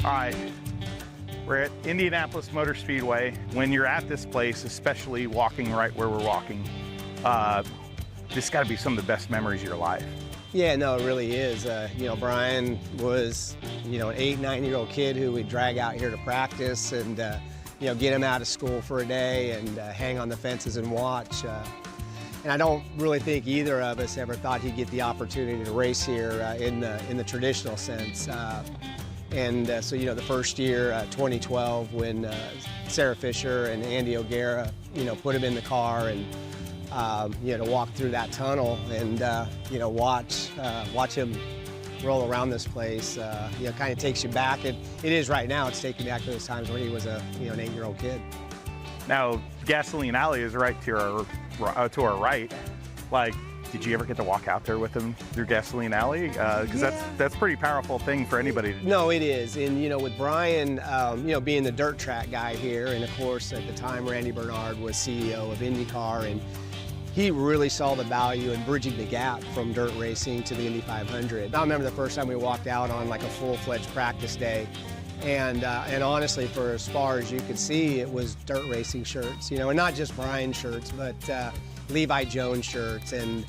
All right, we're at Indianapolis Motor Speedway. When you're at this place, especially walking right where we're walking, this got to be some of the best memories of your life. Yeah, no, it really is. You know, Brian was, you know, an 8, 9-year-old kid who we'd drag out here to practice and, you know, get him out of school for a day and hang on the fences and watch. And I don't really think either of us ever thought he'd get the opportunity to race here in the traditional sense. So, you know, the first year, 2012, when Sarah Fisher and Andy O'Gara, you know, put him in the car and, you know, to walk through that tunnel and, you know, watch him roll around this place, you know, kind of takes you back. It is right now. It's taking me back to those times when he was an 8-year-old kid. Now, Gasoline Alley is right to our right. Like, did you ever get to walk out there with him through Gasoline Alley? Because that's a pretty powerful thing for anybody to do. No, it is. And, you know, with Brian, you know, being the dirt track guy here, and of course, at the time, Randy Bernard was CEO of IndyCar, and he really saw the value in bridging the gap from dirt racing to the Indy 500. I remember the first time we walked out on like a full-fledged practice day, and honestly, for as far as you could see, it was dirt racing shirts, you know, and not just Brian shirts, but Levi Jones shirts and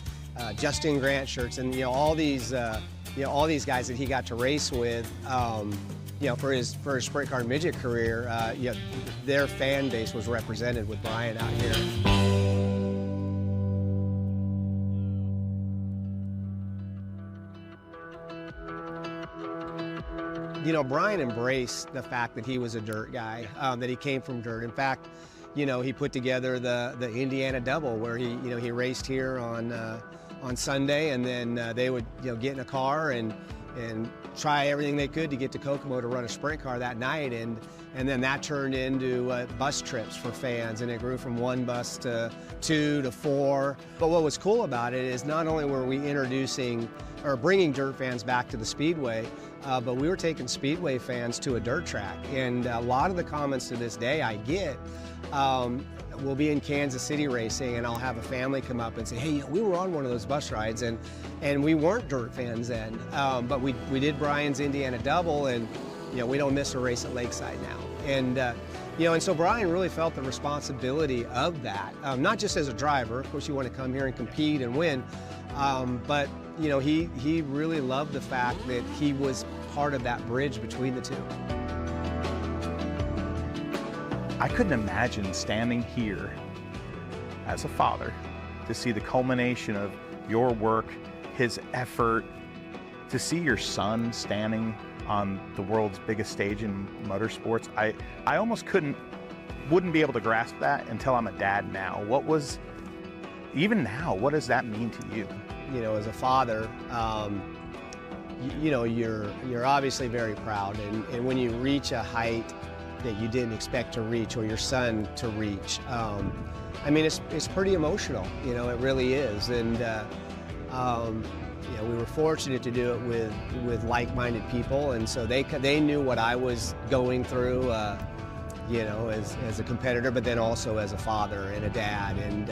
Justin Grant shirts, and you know, all these guys that he got to race with, you know, for his sprint car midget career, you know, their fan base was represented with Brian out here. You know, Brian embraced the fact that he was a dirt guy, that he came from dirt. In fact, you know, he put together the Indiana Double, where he raced here on Sunday, and then they would, you know, get in a car and try everything they could to get to Kokomo to run a sprint car that night, and then that turned into bus trips for fans, and it grew from 1 bus to 2 to 4. But what was cool about it is not only were we introducing or bringing dirt fans back to the Speedway, but we were taking Speedway fans to a dirt track, and a lot of the comments to this day I get, we'll be in Kansas City racing, and I'll have a family come up and say, hey, you know, we were on one of those bus rides, and we weren't dirt fans then, but we did Brian's Indiana Double, and you know, we don't miss a race at Lakeside now. And you know, and so Brian really felt the responsibility of that, not just as a driver. Of course, you want to come here and compete and win, but you know, he really loved the fact that he was part of that bridge between the two. I couldn't imagine standing here as a father to see the culmination of your work, his effort, to see your son standing on the world's biggest stage in motorsports. I almost wouldn't be able to grasp that until I'm a dad now. Even now, what does that mean to you? You know, as a father, you know, you're obviously very proud, and when you reach a height that you didn't expect to reach, or your son to reach, I mean, it's pretty emotional. You know, it really is, and you know, we were fortunate to do it with like-minded people, and so they knew what I was going through, you know, as a competitor, but then also as a father and a dad, and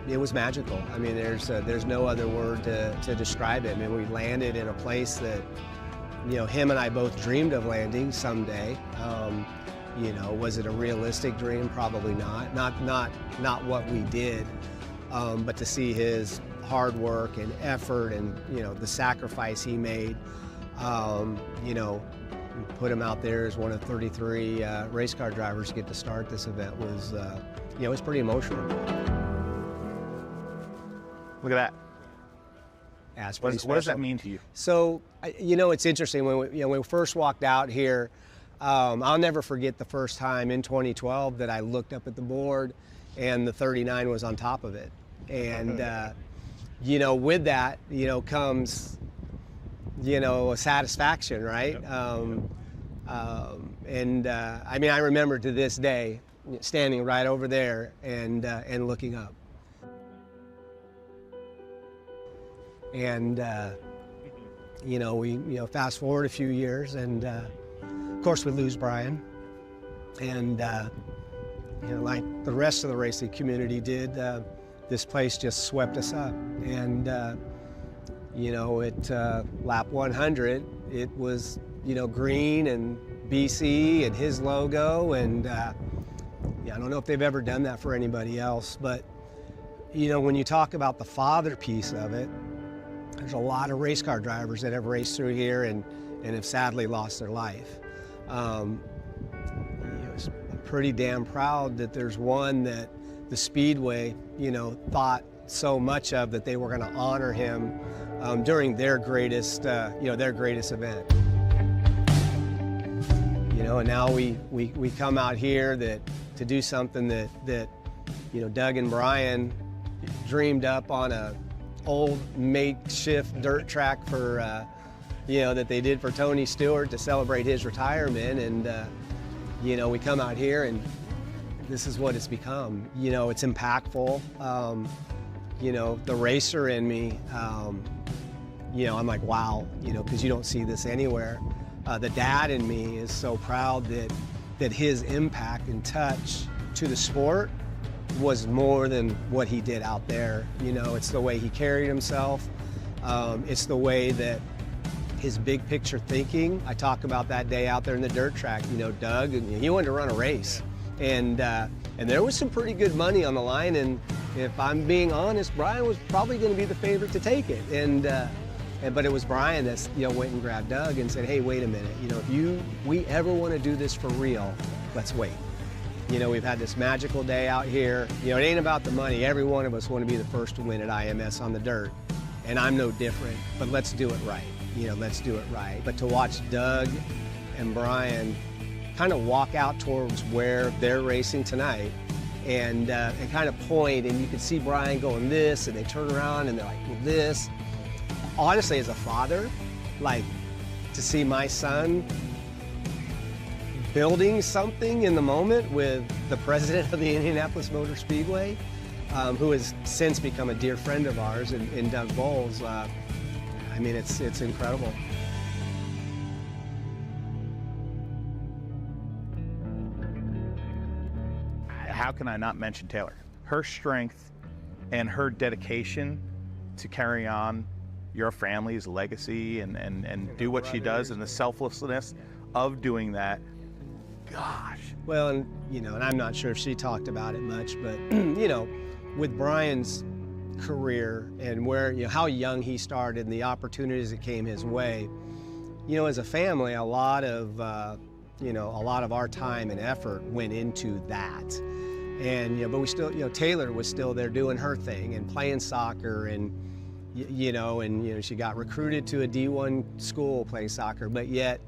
it was magical. I mean, there's no other word to describe it. I mean, we landed in a place that, you know, him and I both dreamed of landing someday. You know, was it a realistic dream? Probably not. Not what we did, but to see his hard work and effort and, you know, the sacrifice he made, you know, put him out there as one of 33 race car drivers to get to start this event was, you know, it was pretty emotional. Look at that. Yeah, it's What pretty does that special. mean to you? So, you know, it's interesting when we first walked out here. I'll never forget the first time in 2012 that I looked up at the board and the 39 was on top of it. And, you know, with that, you know, comes, you know, a satisfaction, right? I mean, I remember to this day standing right over there and looking up. And, you know, we fast forward a few years, and of course we lose Brian. And, you know, like the rest of the racing community did, this place just swept us up. And, you know, at lap 100, it was, you know, green and BC and his logo. And yeah, I don't know if they've ever done that for anybody else, but, you know, when you talk about the father piece of it, there's a lot of race car drivers that have raced through here and have sadly lost their life. You know, I'm pretty damn proud that there's one that the Speedway, you know, thought so much of that they were going to honor him during their greatest, you know, their greatest event. You know, and now we come out here to do something that you know, Doug and Brian dreamed up on a old makeshift dirt track for, you know, that they did for Tony Stewart to celebrate his retirement. And, you know, we come out here and this is what it's become. You know, it's impactful. You know, the racer in me, you know, I'm like, wow, you know, because you don't see this anywhere. The dad in me is so proud that his impact and touch to the sport was more than what he did out there. You know, it's the way he carried himself. It's the way that his big picture thinking. I talk about that day out there in the dirt track. You know, Doug, he wanted to run a race. And there was some pretty good money on the line. And if I'm being honest, Brian was probably going to be the favorite to take it. But it was Brian that, you know, went and grabbed Doug and said, hey, wait a minute. You know, if we ever want to do this for real, let's wait. You know, we've had this magical day out here. You know, it ain't about the money. Every one of us want to be the first to win at IMS on the dirt. And I'm no different, but let's do it right. You know, let's do it right. But to watch Doug and Brian kind of walk out towards where they're racing tonight and kind of point, and you can see Brian going this, and they turn around and they're like, well, this. Honestly, as a father, like, to see my son building something in the moment with the president of the Indianapolis Motor Speedway, who has since become a dear friend of ours in Doug Bowles. I mean, it's incredible. How can I not mention Taylor? Her strength and her dedication to carry on your family's legacy and do what she does, and the selflessness of doing that. Gosh. Well, and, you know, and I'm not sure if she talked about it much, but, you know, with Brian's career and where, you know, how young he started and the opportunities that came his way, you know, as a family, a lot of, you know, a lot of our time and effort went into that. And, you know, but we still, you know, Taylor was still there doing her thing and playing soccer and, you know, she got recruited to a D1 school playing soccer, but yet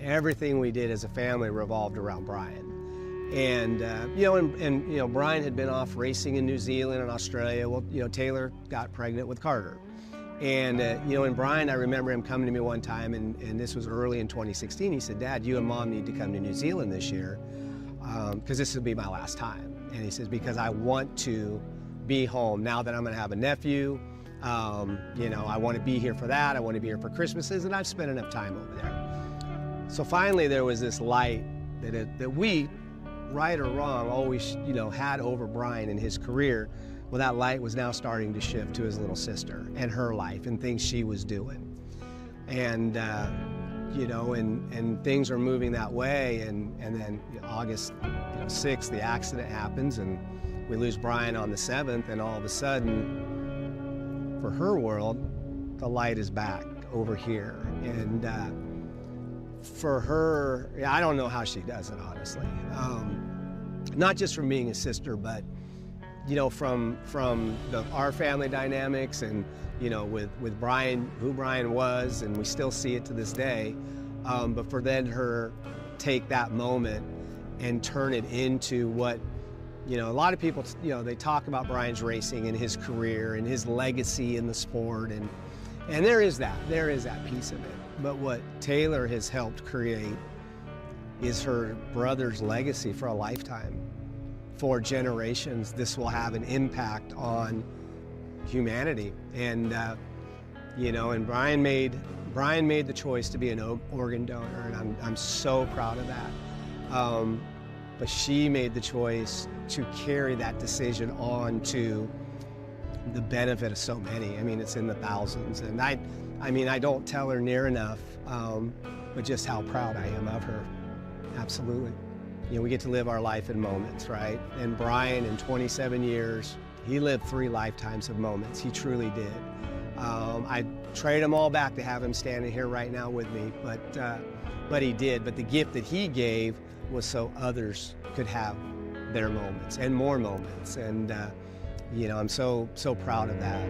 everything we did as a family revolved around Brian. And, you know, and, you know, Brian had been off racing in New Zealand and Australia. Well, you know, Taylor got pregnant with Carter. And, you know, and Brian, I remember him coming to me one time, and this was early in 2016. He said, Dad, you and Mom need to come to New Zealand this year, because this will be my last time. And he says, because I want to be home now that I'm going to have a nephew. You know, I want to be here for that. I want to be here for Christmases, and I've spent enough time over there. So finally, there was this light that we, right or wrong, always, you know, had over Brian in his career. Well, that light was now starting to shift to his little sister and her life and things she was doing. And, you know, and things are moving that way. And then August 6th, the accident happens, and we lose Brian on the 7th, and all of a sudden, for her world, the light is back over here. And for her, I don't know how she does it, honestly. Not just from being a sister, but from our family dynamics, and with Brian, who Brian was, and we still see it to this day. But for then her take that moment and turn it into what, a lot of people, they talk about Brian's racing and his career and his legacy in the sport, and there is that piece of it. But what Taylor has helped create is her brother's legacy for a lifetime. For generations, this will have an impact on humanity. And and Brian made the choice to be an organ donor, and I'm so proud of that. But she made the choice to carry that decision on to the benefit of so many. I mean, it's in the thousands, and I don't tell her near enough, but just how proud I am of her. Absolutely. We get to live our life in moments, right? And Brian, in 27 years, he lived 3 lifetimes of moments. He truly did. I trade them all back to have him standing here right now with me, but he did. But the gift that he gave was so others could have their moments and more moments. And I'm so proud of that.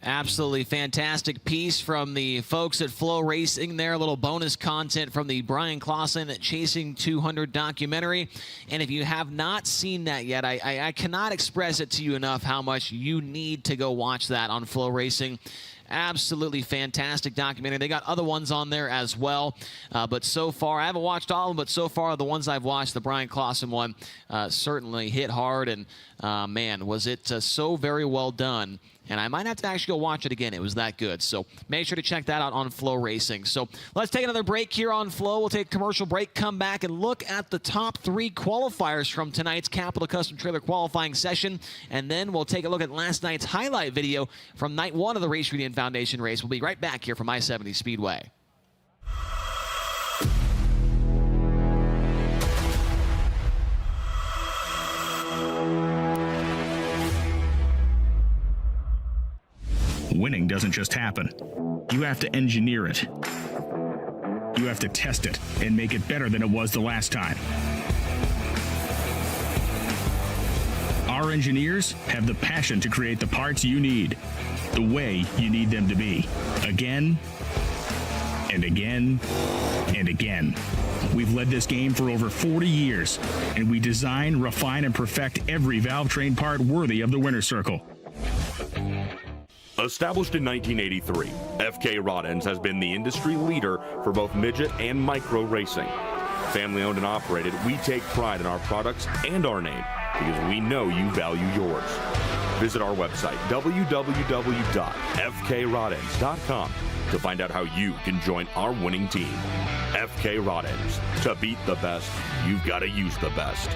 Absolutely fantastic piece from the folks at FloRacing there. A little bonus content from the Brian Clausen Chasing 200 documentary. And if you have not seen that yet, I cannot express it to you enough how much you need to go watch that on FloRacing. Absolutely fantastic documentary. They got other ones on there as well. But so far, I haven't watched all of them, but so far the ones I've watched, the Brian Clausen one, certainly hit hard. And man, was it so very well done. And I might have to actually go watch it again. It was that good. So make sure to check that out on FloRacing. So let's take another break here on Flo. We'll take a commercial break, come back, and look at the top 3 qualifiers from tonight's Capital Custom Trailer qualifying session. And then we'll take a look at last night's highlight video from night 1 of the Race Reading Foundation race. We'll be right back here from I-70 Speedway. Winning doesn't just happen. You have to engineer it. You have to test it and make it better than it was the last time. Our engineers have the passion to create the parts you need, the way you need them to be, again and again and again. We've led this game for over 40 years, and we design, refine, and perfect every valve train part worthy of the winner's circle. Established in 1983, FK Rod Ends has been the industry leader for both midget and micro racing. Family owned and operated, we take pride in our products and our name because we know you value yours. Visit our website, www.fkrodends.com, to find out how you can join our winning team. FK Rod Ends. To beat the best, you've got to use the best.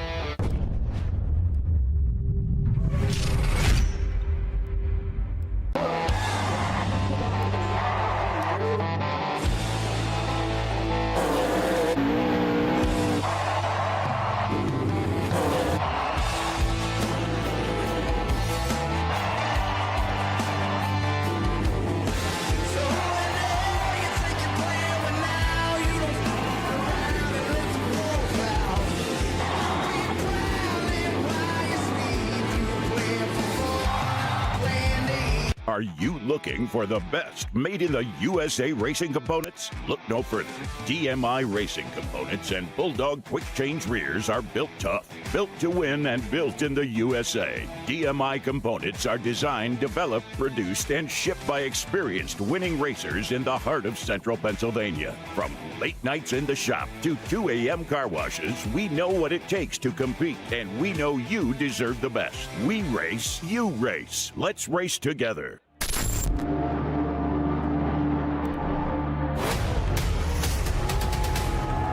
Are you looking for the best made in the USA racing components? Look no further. DMI Racing Components and Bulldog Quick Change Rears are built tough, built to win, and built in the USA. DMI components are designed, developed, produced, and shipped by experienced winning racers in the heart of central Pennsylvania. From late nights in the shop to 2 a.m. car washes, we know what it takes to compete, and we know you deserve the best. We race, you race. Let's race together.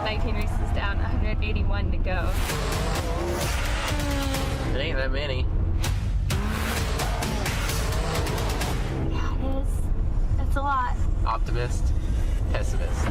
19 races down, 180 181 to go. It ain't that many. Yeah, it is. That's a lot. Optimist, pessimist.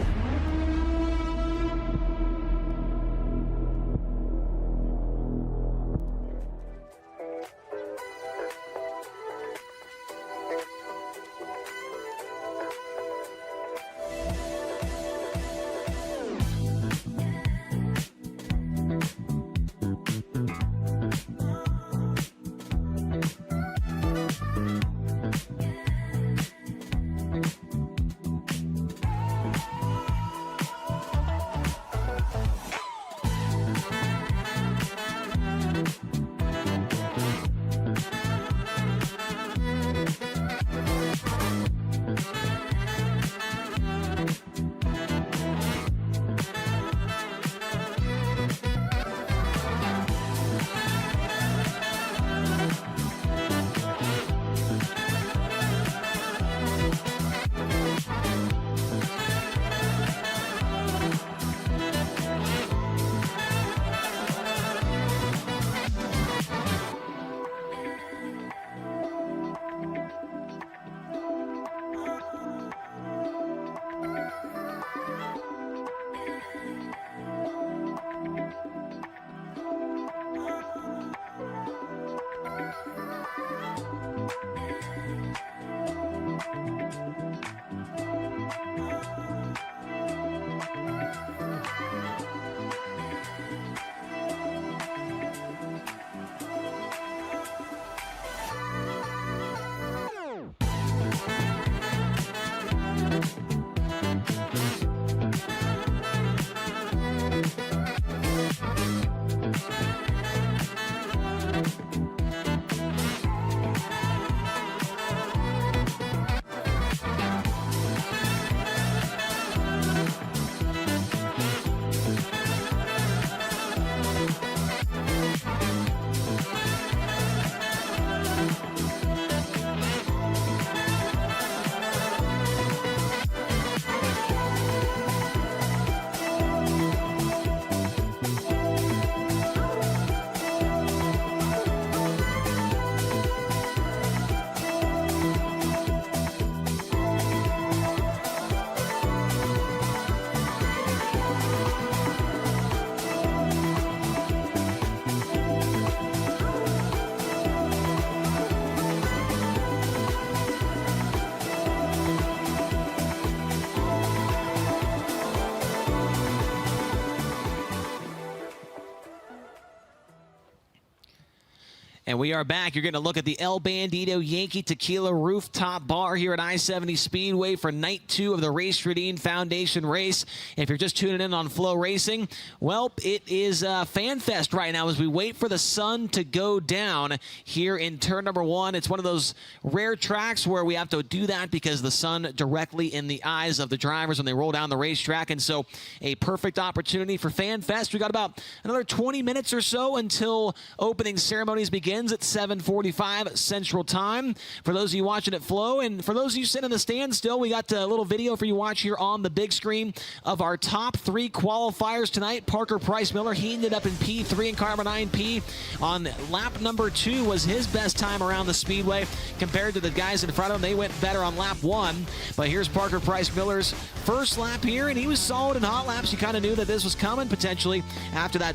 And we are back. You're getting a look at the El Bandito Yankee Tequila Rooftop Bar here at I-70 Speedway for night 2 of the Race Redeem Foundation race. If you're just tuning in on FloRacing, well, it is Fan Fest right now as we wait for the sun to go down here in turn number 1. It's one of those rare tracks where we have to do that because the sun directly in the eyes of the drivers when they roll down the racetrack. And so a perfect opportunity for Fan Fest. We got about another 20 minutes or so until opening ceremonies begins at 7:45 Central Time. For those of you watching at Flo, and for those of you sitting in the stands still, we got a little video for you to watch here on the big screen of our top 3 qualifiers tonight. Parker Price Miller, he ended up in P3 in car number 9P. On lap number 2 was his best time around the Speedway compared to the guys in front of him. They went better on lap 1. But here's Parker Price Miller's first lap here, and he was solid in hot laps. You kind of knew that this was coming potentially after that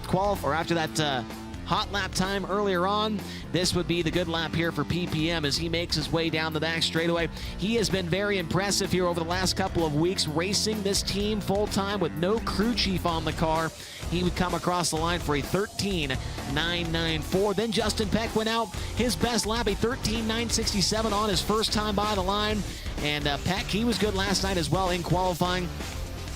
hot lap time earlier on. This would be the good lap here for PPM as he makes his way down the back straightaway. He has been very impressive here over the last couple of weeks, racing this team full-time with no crew chief on the car. He would come across the line for a 13.994. Then Justin Peck went out his best lap, a 13.967 on his first time by the line. And Peck, he was good last night as well in qualifying.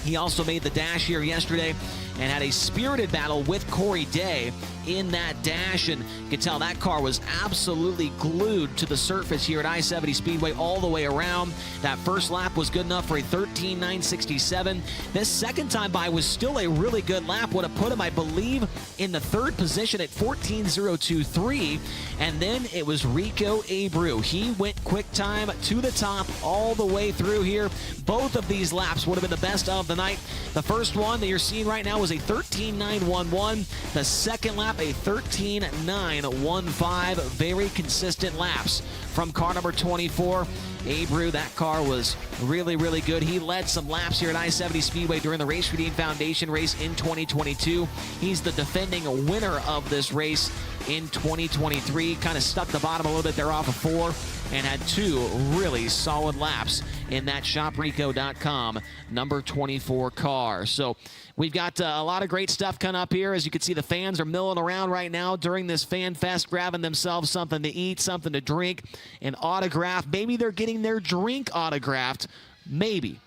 He also made the dash here yesterday and had a spirited battle with Corey Day in that dash, and you can tell that car was absolutely glued to the surface here at I-70 Speedway all the way around. That first lap was good enough for a 13.967. This second time by was still a really good lap. Would have put him, I believe, in the 3rd position at 14.023. And then it was Rico Abreu. He went quick time to the top all the way through here. Both of these laps would have been the best of the night. The first one that you're seeing right now was was a 13.911. The second lap, a 13.915. Very consistent laps from car number 24. Abreu, that car was really, really good. He led some laps here at I-70 Speedway during the Race Redeem Foundation race in 2022. He's the defending winner of this race in 2023. Kind of stuck the bottom a little bit there off of 4 and had 2 really solid laps in that ShopRico.com number 24 car. So we've got a lot of great stuff coming up here. As you can see, the fans are milling around right now during this Fan Fest, grabbing themselves something to eat, something to drink, an autograph. Maybe they're getting their drink autographed. Maybe.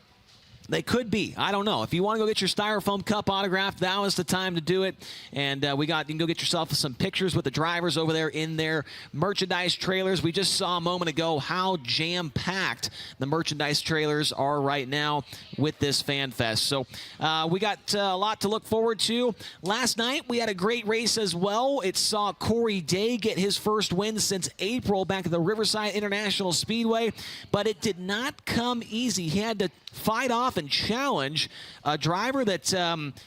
They could be. I don't know. If you want to go get your Styrofoam cup autographed, now is the time to do it. And you can go get yourself some pictures with the drivers over there in their merchandise trailers. We just saw a moment ago how jam-packed the merchandise trailers are right now with this Fan Fest. So we got a lot to look forward to. Last night, we had a great race as well. It saw Corey Day get his first win since April back at the Riverside International Speedway. But it did not come easy. He had to fight off and challenge a driver that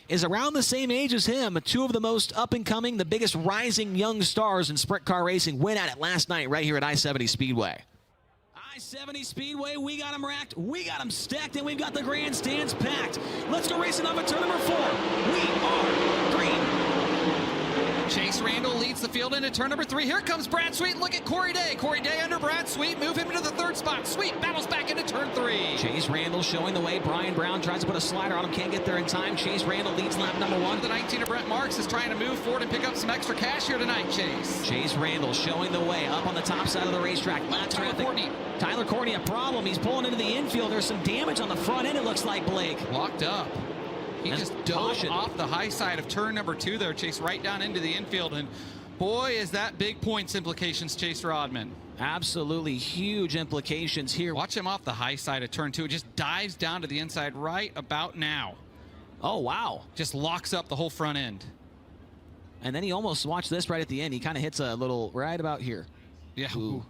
is around the same age as him. 2 of the most up-and-coming, the biggest rising young stars in sprint car racing went at it last night right here at I-70 Speedway. I-70 Speedway, we got them racked, we got them stacked, and we've got the grandstands packed. Let's go racing off at turn number 4. We are green. Chase Randall leads the field into turn number 3. Here comes Brad Sweet. Look at Corey Day. Corey Day under Brad Sweet. Move him into the 3rd spot. Sweet battles back into turn 3. Chase Randall showing the way. Brian Brown tries to put a slider on him. Can't get there in time. Chase Randall leads lap number 1. The 19 of Brent Marks is trying to move forward and pick up some extra cash here tonight, Chase. Chase Randall showing the way up on the top side of the racetrack. Lap traffic. Tyler Courtney, a problem. He's pulling into the infield. There's some damage on the front end, it looks like, Blake. Locked up. He just dove off the high side of turn number 2 there, Chase, right down into the infield. And boy, is that big points implications, Chase Rodman. Absolutely huge implications here. Watch him off the high side of turn 2. It just dives down to the inside right about now. Oh, wow. Just locks up the whole front end. And then he almost, watch this right at the end. He kind of hits a little right about here. Yeah. Ooh.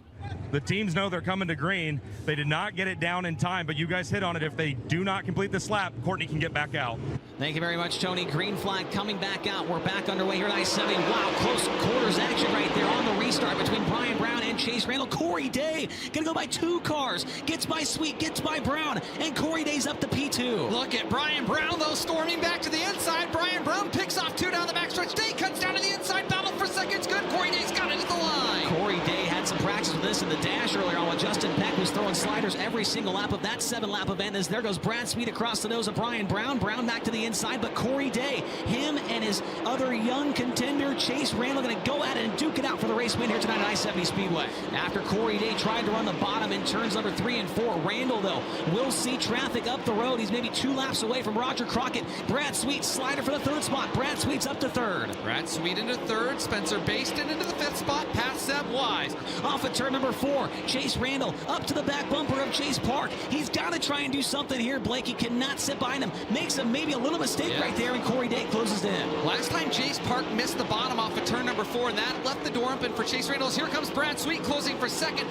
The teams know they're coming to green. They did not get it down in time, but you guys hit on it. If they do not complete this lap, Courtney can get back out. Thank you very much, Tony. Green flag coming back out. We're back underway here at I-70. Wow, close quarters action right there on the restart between Brian Brown and Chase Randall. Corey Day gonna go by 2 cars. Gets by Sweet, gets by Brown, and Corey Day's up to P2. Look at Brian Brown, though, storming back to the inside. Brian Brown picks off 2 down the backstretch. Day cuts down to the inside. Battle for second's good. Corey Day's got it at the line. Corey Day had some practice with this in the dash earlier on when Justin Peck was throwing sliders every single lap of that 7-lap event. As there goes Brad Sweet across the nose of Brian Brown. Brown back to the inside, but Corey Day, him and his other young contender, Chase Randall, going to go at it and duke it out for the race win here tonight at I-70 Speedway. After Corey Day tried to run the bottom in turns number 3 and 4, Randall, though, will see traffic up the road. He's maybe 2 laps away from Roger Crockett. Brad Sweet, slider for the 3rd spot. Brad Sweet's up to 3rd. Brad Sweet into 3rd. Spencer Baston into the 5th spot. Past Seb Wise. Off at turn number 4, Chase Randall up to the back bumper of Chase Park. He's got to try and do something here, Blake. He cannot sit behind him. Makes him maybe a little mistake right there, and Corey Day closes in. Last time Chase Park missed the bottom off of turn number 4, and that left the door open for Chase Randall. Here comes Brad Sweet closing for 2nd.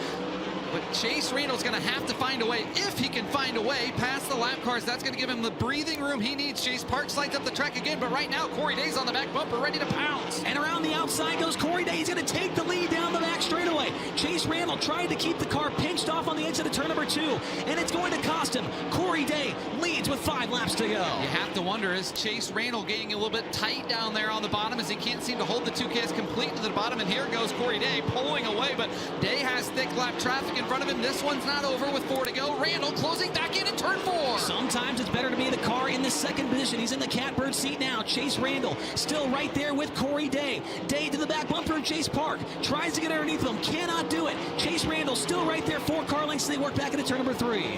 But Chase Randall's going to have to find a way, if he can find a way, past the lap cars. That's going to give him the breathing room he needs. Chase Park slides up the track again, but right now Corey Day's on the back bumper, ready to pounce. And around the outside goes Corey Day. He's going to take the lead down the back straightaway. Chase Randall tried to keep the car pinched off on the edge of the turn number 2, and it's going to cost him. Corey Day leads with 5 laps to go. You have to wonder, is Chase Randall getting a little bit tight down there on the bottom as he can't seem to hold the 2Ks completely to the bottom, and here goes Corey Day pulling away, but Day has thick lap traffic in front of him. This one's not over with 4 to go. Randall closing back in turn 4. Sometimes it's better to be the car in the 2nd position. He's in the catbird seat now. Chase Randall still right there with Corey Day. Day to the back bumper of Chase Park. Tries to get underneath him. Cannot do it. Chase Randall still right there. 4 car lengths. They work back into turn number 3.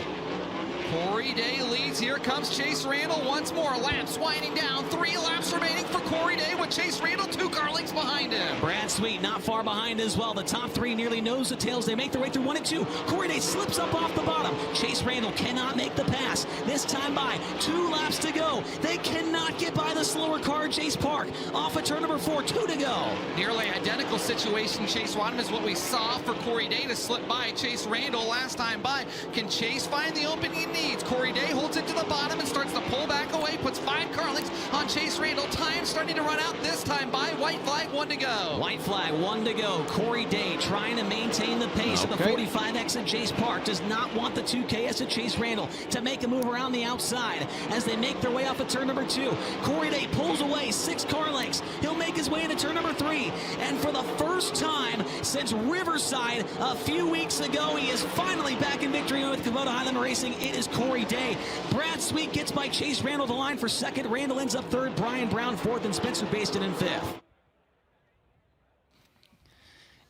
Corey Day leads. Here comes Chase Randall once more. Laps winding down. 3 laps remaining for Corey Day with Chase Randall 2 car lengths behind him. Brad Sweet not far behind as well. The top 3 nearly nose to tails. They make their way through 1 and 2. Corey Day slips up off the bottom. Chase Randall cannot make the pass. This time by 2 laps to go. They cannot get by the slower car, Chase Park. Off at turn number 4, 2 to go. Nearly identical situation, Chase Wadham, is what we saw for Corey Day to slip by Chase Randall last time by. Can Chase find the opening he needs? Corey Day holds it to the bottom and starts to pull back away, puts 5 car hydraulics on Chase Randall. Time starting to run out this time by white flag, 1 to go. White flag, 1 to go. Corey Day trying to maintain the pace of the 45X at Chase Park. Does not want the 2KS at Chase Randall to make a move around the outside as they make their way off of turn number 2. Corey Day pulls away 6 car lengths. He'll make his way into turn number 3. And for the first time since Riverside a few weeks ago, he is finally back in victory with Kubota High Limit Racing. It is Corey Day. Brad Sweet gets by Chase Randall to line for 2nd. Randall ends up 3rd. Brian Brown 4th, and Spencer Baston in 5th.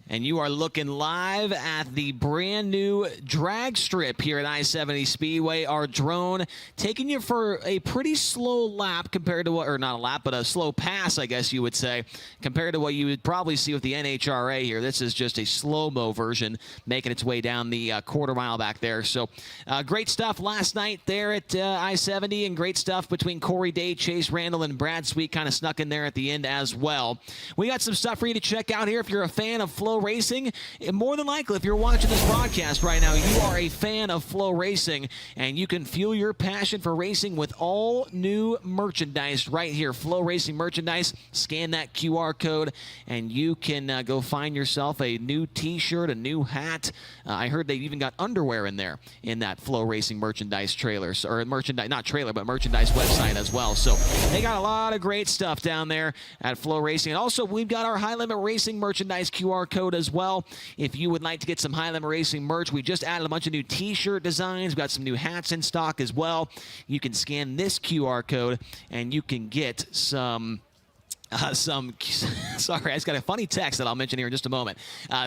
And you are looking live at the brand new drag strip here at I-70 Speedway. Our drone taking you for a pretty slow lap compared to what, or not a lap, but a slow pass, I guess you would say, compared to what you would probably see with the NHRA here. This is just a slow-mo version making its way down the quarter mile back there. So great stuff last night there at I-70, and great stuff between Corey Day, Chase Randall, and Brad Sweet kind of snuck in there at the end as well. We got some stuff for you to check out here if you're a fan of FloRacing. More than likely, if you're watching this broadcast right now, you are a fan of FloRacing, and you can fuel your passion for racing with all new merchandise right here. FloRacing merchandise. Scan that QR code, and you can go find yourself a new T-shirt, a new hat. I heard they even got underwear in there in that FloRacing merchandise trailers, or merchandise, not trailer, but merchandise website as well. So they got a lot of great stuff down there at FloRacing. And also, we've got our High Limit Racing merchandise QR code as well. If you would like to get some High Limit Racing merch, we just added a bunch of new T-shirt designs. We've got some new hats in stock as well. You can scan this QR code, and you can get some sorry, I just got a funny text that I'll mention here in just a moment.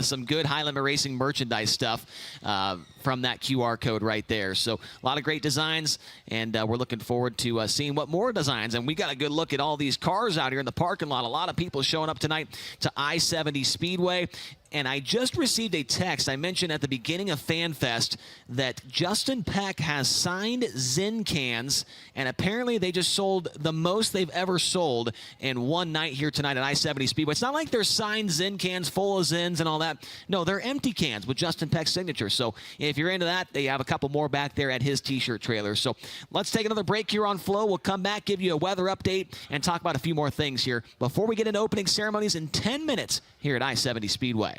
Some good High Limit Racing merchandise stuff from that QR code right there. So a lot of great designs, and we're looking forward to seeing what more designs. And we got a good look at all these cars out here in the parking lot. A lot of people showing up tonight to I-70 Speedway. And I just received a text. I mentioned at the beginning of FanFest that Justin Peck has signed Zinn cans, and apparently they just sold the most they've ever sold in one night here tonight at I-70 Speedway. It's not like they're signed Zinn cans full of Zinns and all that. No, they're empty cans with Justin Peck's signature. So if you're into that, they have a couple more back there at his T-shirt trailer. So let's take another break here on Flow. We'll come back, give you a weather update, and talk about a few more things here before we get into opening ceremonies in 10 minutes here at I-70 Speedway.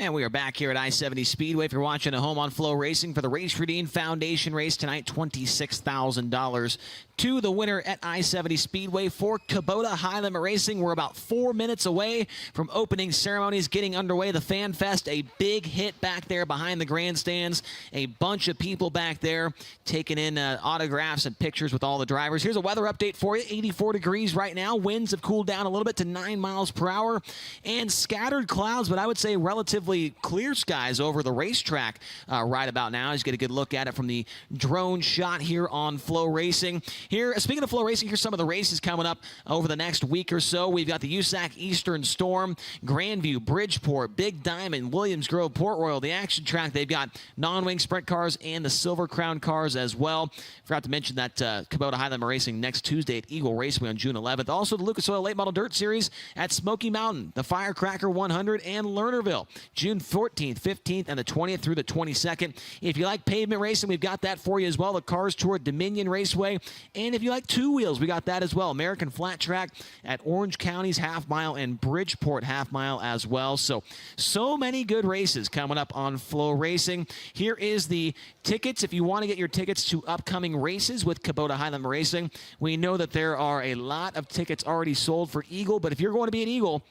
And we are back here at I-70 Speedway. If you're watching at home on FloRacing for the Race Routine Foundation race tonight, $26,000 to the winner at I-70 Speedway for Kubota High Limit Racing. We're about 4 minutes away from opening ceremonies getting underway. The Fan Fest, a big hit back there behind the grandstands. A bunch of people back there taking in autographs and pictures with all the drivers. Here's a weather update for you. 84 degrees right now. Winds have cooled down a little bit to 9 miles per hour. And scattered clouds, but I would say relatively clear skies over the racetrack right about now. Let's get a good look at it from the drone shot here on FloRacing. Here, speaking of FloRacing, here's some of the races coming up over the next week or so. We've got the USAC Eastern Storm, Grandview, Bridgeport, Big Diamond, Williams Grove, Port Royal, the Action Track. They've got non-wing sprint cars and the Silver Crown cars as well. Forgot to mention that Kubota High Limit Racing next Tuesday at Eagle Raceway on June 11th. Also, the Lucas Oil Late Model Dirt Series at Smoky Mountain, the Firecracker 100, and Lernerville, June 14th, 15th, and the 20th through the 22nd. If you like pavement racing, we've got that for you as well. The Cars Tour at Dominion Raceway. And if you like two wheels, we got that as well. American Flat Track at Orange County's Half Mile and Bridgeport Half Mile as well. So many good races coming up on FloRacing. Here is the tickets. If you want to get your tickets to upcoming races with Kubota High Limit Racing, we know that there are a lot of tickets already sold for Eagle, but if you're going to be at Eagle,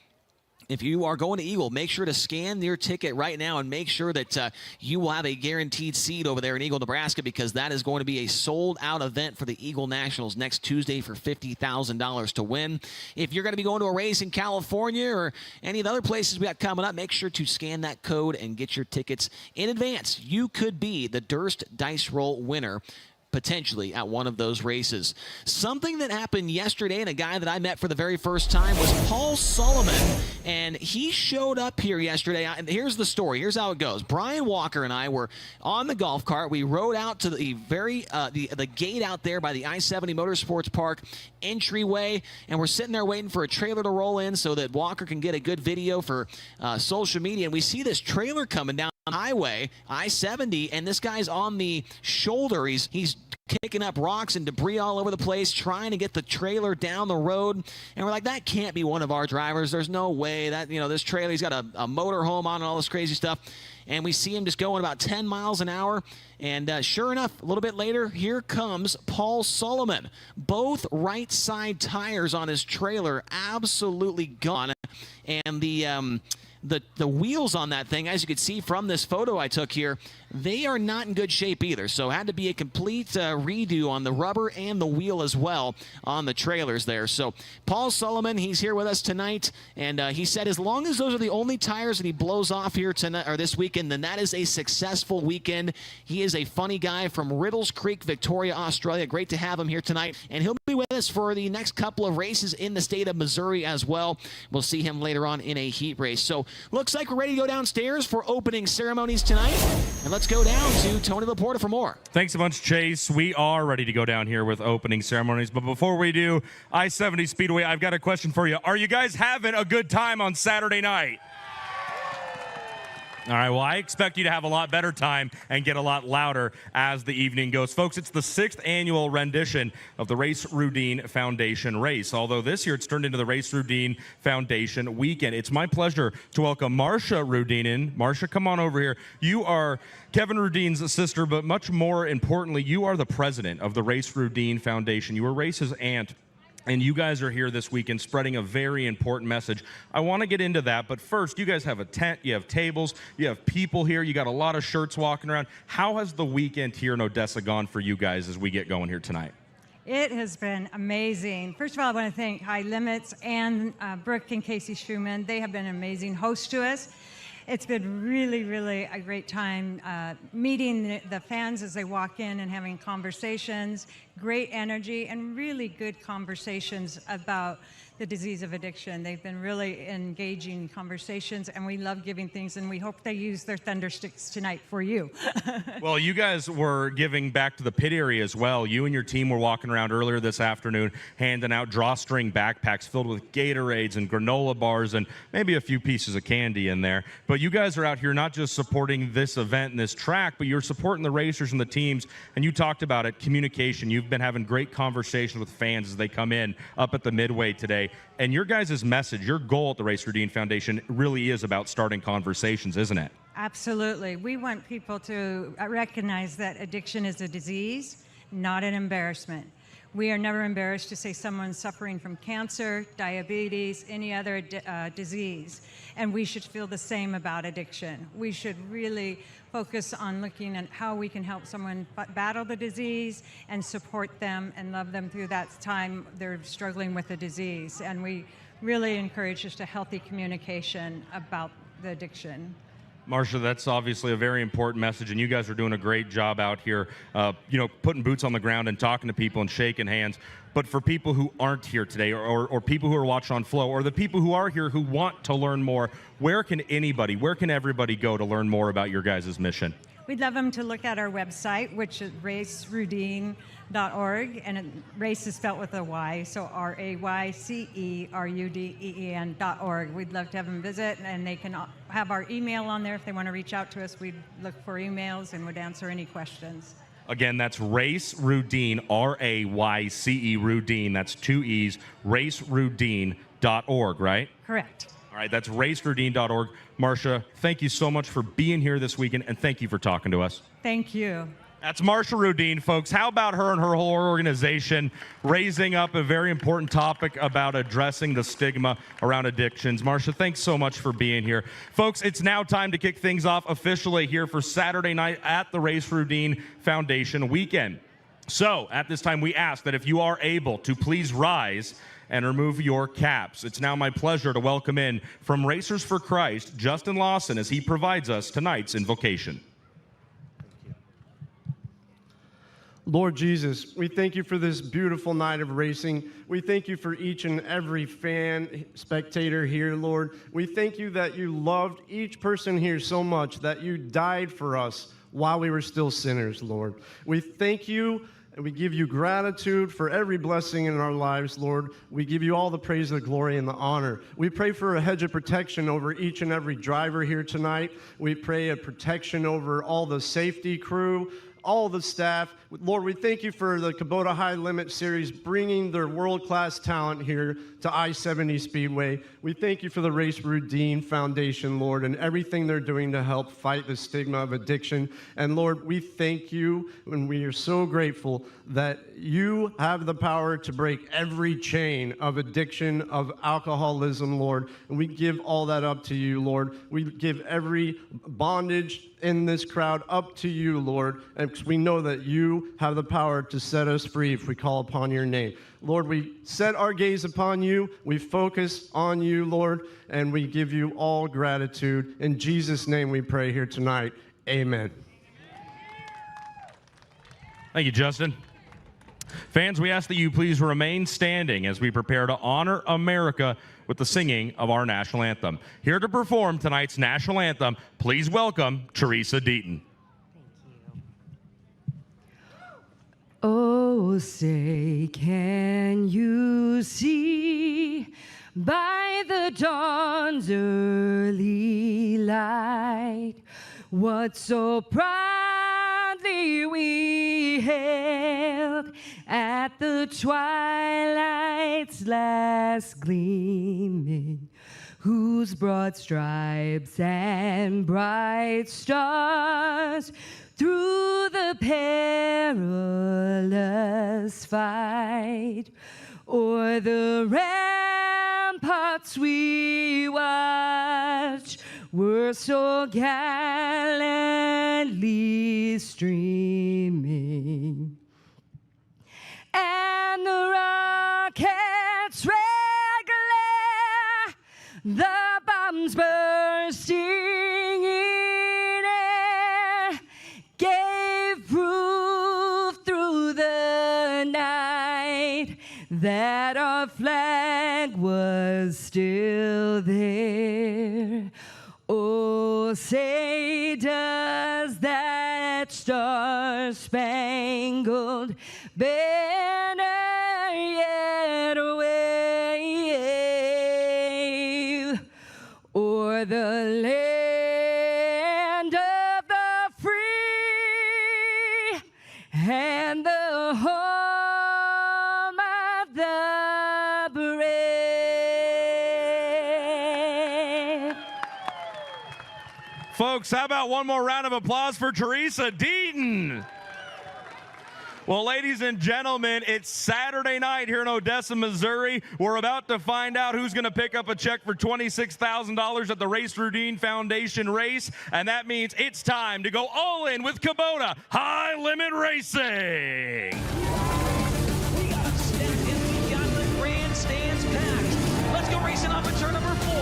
if you are going to Eagle, make sure to scan your ticket right now and make sure that you will have a guaranteed seat over there in Eagle, Nebraska, because that is going to be a sold-out event for the Eagle Nationals next Tuesday for $50,000 to win. If you're going to be going to a race in California or any of the other places we got coming up, make sure to scan that code and get your tickets in advance. You could be the Durst Dice Roll winner potentially at one of those races. Something that happened yesterday, and a guy that I met for the very first time was Paul Solomon, and he showed up here yesterday. Here's the story. Here's how it goes. Brian Walker and I were on the golf cart. We rode out to the the gate out there by the I-70 Motorsports Park entryway, and we're sitting there waiting for a trailer to roll in so that Walker can get a good video for social media, and we see this trailer coming down the highway, I-70, and this guy's on the shoulder. He's kicking up rocks and debris all over the place, trying to get the trailer down the road. And we're like, that can't be one of our drivers. There's no way that, this trailer, he's got a motor home on and all this crazy stuff. And we see him just going about 10 miles an hour. And sure enough, a little bit later, here comes Paul Solomon. Both right side tires on his trailer absolutely gone. And the wheels on that thing, as you can see from this photo I took here, they are not in good shape either. So had to be a complete redo on the rubber and the wheel as well on the trailers there. So Paul Solomon, he's here with us tonight, and he said as long as those are the only tires that he blows off here tonight or this weekend, then that is a successful weekend. He is a funny guy from Riddles Creek, Victoria, Australia. Great to have him here tonight, and he'll be with us for the next couple of races in the state of Missouri as well. We'll see him later on in a heat race. So looks like we're ready to go downstairs for opening ceremonies tonight, and let's go down to Tony Laporta for more. Thanks a bunch, Chase. We are ready to go down here with opening ceremonies, but before we do, I-70 Speedway, I've got a question for you. Are you guys having a good time on Saturday night? All right, well, I expect you to have a lot better time and get a lot louder as the evening goes. Folks, it's the 6th annual rendition of the Race Routine Foundation race. Although this year it's turned into the Race Routine Foundation weekend. It's my pleasure to welcome Marcia Rudine in. Marcia, come on over here. You are Kevin Rudine's sister, but much more importantly, you are the president of the Race Routine Foundation. You were Race's aunt. And you guys are here this weekend spreading a very important message. I want to get into that, but first, you guys have a tent, you have tables, you have people here, you got a lot of shirts walking around. How has the weekend here in Odessa gone for you guys as we get going here tonight? It has been amazing. First of all, I want to thank High Limits and Brooke and Casey Schumann. They have been an amazing host to us. It's been really, really a great time meeting the fans as they walk in and having conversations, great energy, and really good conversations about the disease of addiction. They've been really engaging conversations, and we love giving things, and we hope they use their thunder sticks tonight for you. Well, you guys were giving back to the pit area as well. You and your team were walking around earlier this afternoon handing out drawstring backpacks filled with Gatorades and granola bars and maybe a few pieces of candy in there. But you guys are out here not just supporting this event and this track, but you're supporting the racers and the teams, and you talked about it, communication. You've been having great conversations with fans as they come in up at the midway today. And your guys' message, your goal at the Race Routine Foundation really is about starting conversations, isn't it? Absolutely. We want people to recognize that addiction is a disease, not an embarrassment. We are never embarrassed to say someone's suffering from cancer, diabetes, any other disease, and we should feel the same about addiction. We should really focus on looking at how we can help someone battle the disease and support them and love them through that time they're struggling with the disease. And we really encourage just a healthy communication about the addiction. Marcia, that's obviously a very important message, and you guys are doing a great job out here, putting boots on the ground and talking to people and shaking hands. But for people who aren't here today, or people who are watching on Flow, or the people who are here who want to learn more, where can everybody go to learn more about your guys' mission? We'd love them to look at our website, which is raceroutine.org, and race is spelled with a Y, so RAYCERUDEEN.org. We'd love to have them visit, and they can have our email on there if they want to reach out to us. We'd look for emails and would answer any questions. Again, that's Race Routine, RAYCE Routine. That's 2 E's, raceroutine.org, right? Correct. All right, that's raceroutine.org. Marcia, thank you so much for being here this weekend, and thank you for talking to us. Thank you. That's Marcia Rudine, folks. How about her and her whole organization raising up a very important topic about addressing the stigma around addictions? Marcia, thanks so much for being here. Folks, it's now time to kick things off officially here for Saturday night at the Race Routine Foundation weekend. So, at this time, we ask that if you are able to please rise and remove your caps. It's now my pleasure to welcome in from Racers for Christ, Justin Lawson, as he provides us tonight's invocation. Lord Jesus, we thank you for this beautiful night of racing. We thank you for each and every fan, spectator here, Lord. We thank you that you loved each person here so much that you died for us while we were still sinners, Lord. We thank you and we give you gratitude for every blessing in our lives, Lord. We give you all the praise, the glory, and the honor. We pray for a hedge of protection over each and every driver here tonight. We pray a protection over all the safety crew, all the staff. Lord, we thank you for the Kubota High Limit Series bringing their world-class talent here to I-70 Speedway. We thank you for the Race Routine Foundation, Lord, and everything they're doing to help fight the stigma of addiction. And Lord, we thank you, and we are so grateful that you have the power to break every chain of addiction, of alcoholism, Lord. And we give all that up to you, Lord. We give every bondage in this crowd up to you, Lord, and because we know that you have the power to set us free if we call upon your name. Lord, we set our gaze upon you, we focus on you, Lord, and we give you all gratitude. In Jesus' name we pray here tonight. Amen. Thank you, Justin. Fans, we ask that you please remain standing as we prepare to honor America with the singing of our national anthem. Here to perform tonight's national anthem, please welcome Teresa Deaton. Oh, say, can you see by the dawn's early light what so proudly we hailed at the twilight's last gleaming, whose broad stripes and bright stars through the perilous fight o'er the ramparts we watched were so gallantly streaming, and the rockets' red glare, the bombs bursting in air, gave proof through the night that our flag was still there. Oh, say does that star-spangled banner yet wave o'er the land of the free and the home of the brave? folks. How about one more round of applause for Teresa Deaton? Well, ladies and gentlemen, it's Saturday night here in Odessa, Missouri. We're about to find out who's going to pick up a check for $26,000 at the Race Routine Foundation race, and that means it's time to go all in with Kubota High Limit Racing. We got a step in, we got the grandstands packed. Let's go racing off at turn number 4.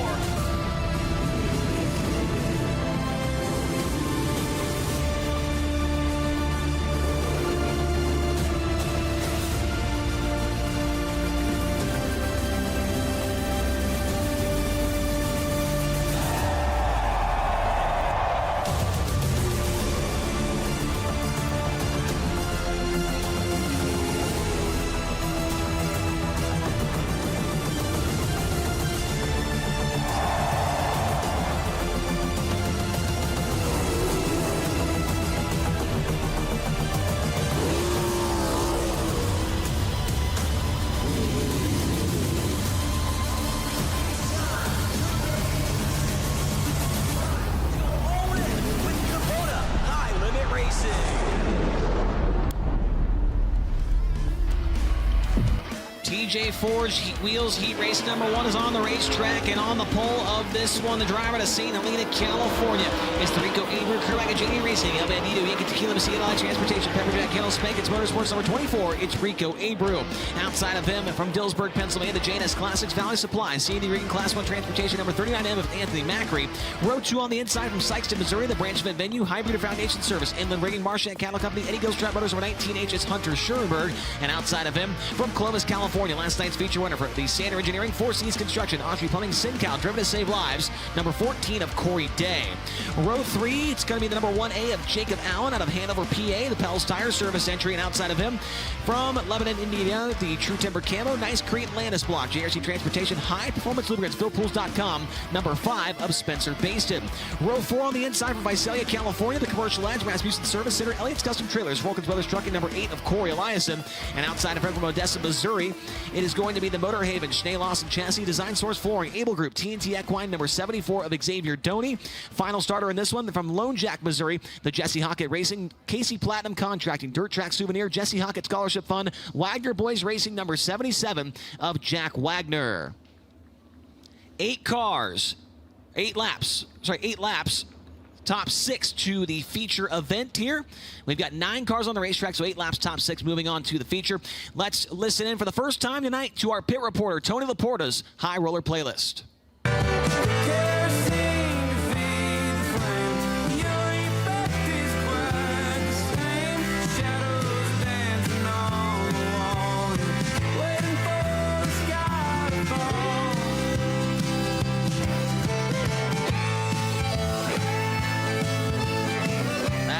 TJ Ford's Wheels Heat Race number 1 is on the racetrack, and on the pole of this one, the driver to St. Helena, California. It's the Rico Abreu Crew Wagon JD Racing, El Bandito, Yankee Tequila, Messina Light Transportation, Pepperjack, Kendall Spank. It's Motorsports number 24. It's Rico Abreu. Outside of him, from Dillsburg, Pennsylvania, the JNS Classics Valley Supply, C&D Regan Class 1 Transportation number 39M of Anthony Macri. Row 2 on the inside from Sykeston, Missouri, the branch event venue, Hybrid Foundation Service, Inland Rigging, Marchand Cattle Company, Eddie Gills Trap Motors number 19H. It's Hunter Schoenberg. And outside of him, from Clovis, California, last night's feature winner for the Sander Engineering, Four Seas Construction, Autry Plumbing, Sincal, Driven to Save Lives, number 14 of Corey Day. Row 3, it's going to be the number 1A of Jacob Allen out of Hanover, PA, the Pell's Tire Service entry, and outside of him, from Lebanon, Indiana, the True Timber Camo, Nice Crete Landis Block, JRC Transportation, High Performance Lubricants, PhilPools.com, number 5 of Spencer Baston. Row 4 on the inside from Visalia, California, the Commercial Edge, Rasmussen Service Center, Elliott's Custom Trailers, Vulcan's Brothers Trucking, number 8 of Corey Eliason, and outside of him from Odessa, Missouri, it is going to be the Motor Haven, Schnee Lawson Chassis, Design Source Flooring, Able Group, TNT Equine, number 74 of Xavier Doney. Final starter in this one from Lone Jack, Missouri, the Jesse Hockett Racing, Casey Platinum Contracting, Dirt Track Souvenir, Jesse Hockett Scholarship Fund, Wagner Boys Racing, number 77 of Jack Wagner. 8 laps. Top 6 to the feature event here. We've got 9 cars on the racetrack, so 8 laps, top 6, moving on to the feature. Let's listen in for the first time tonight to our pit reporter, Tony Laporta's High Roller Playlist.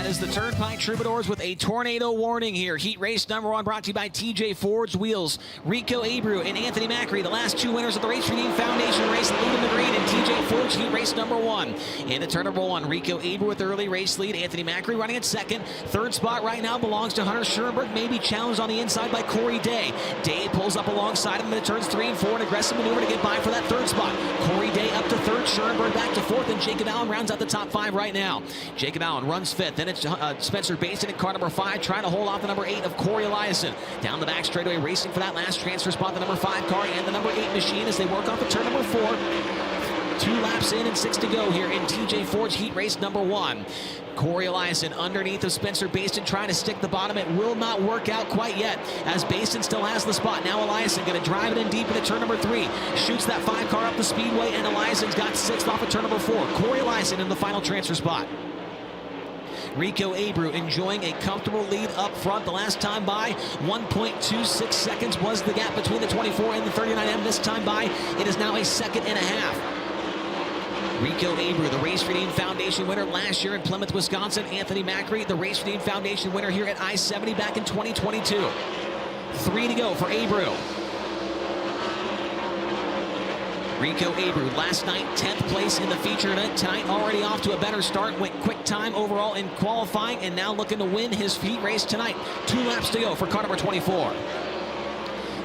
Is the Turnpike Troubadours with a tornado warning here. Heat race number 1 brought to you by TJ Ford's Wheels, Rico Abreu and Anthony Macri, the last 2 winners of the Race Redeem Foundation race, lead in the green, and TJ Ford's heat race number 1. In the turn number 1, Rico Abreu with the early race lead, Anthony Macri running at second. Third spot right now belongs to Hunter Schoenberg, maybe challenged on the inside by Corey Day. Day pulls up alongside him in the turns 3 and 4, an aggressive maneuver to get by for that third spot. Corey Day up to third, Schoenberg back to 4th, and Jacob Allen rounds out the top 5 right now. Jacob Allen runs 5th, then it's Spencer Baston in car number 5, trying to hold off the number 8 of Corey Eliason. Down the back straightaway, racing for that last transfer spot, the number 5 car and the number 8 machine as they work off of turn number 4. 2 laps in and 6 to go here in TJ Ford's heat race number 1. Corey Eliason underneath of Spencer Baston trying to stick the bottom. It will not work out quite yet as Baston still has the spot. Now Eliason going to drive it in deep into turn number 3. Shoots that 5 car up the speedway, and Eliason's got 6th off of turn number 4. Corey Eliason in the final transfer spot. Rico Abreu enjoying a comfortable lead up front. The last time by, 1.26 seconds was the gap between the 24 and the 39M. This time by, it is now a second and a half. Rico Abreu, the Race Redeem Foundation winner last year in Plymouth, Wisconsin. Anthony Macri, the Race Redeem Foundation winner here at I-70 back in 2022. 3 to go for Abreu. Rico Abreu, last night, 10th place in the feature event. Tonight, already off to a better start. Went quick time overall in qualifying, and now looking to win his heat race tonight. 2 laps to go for car number 24.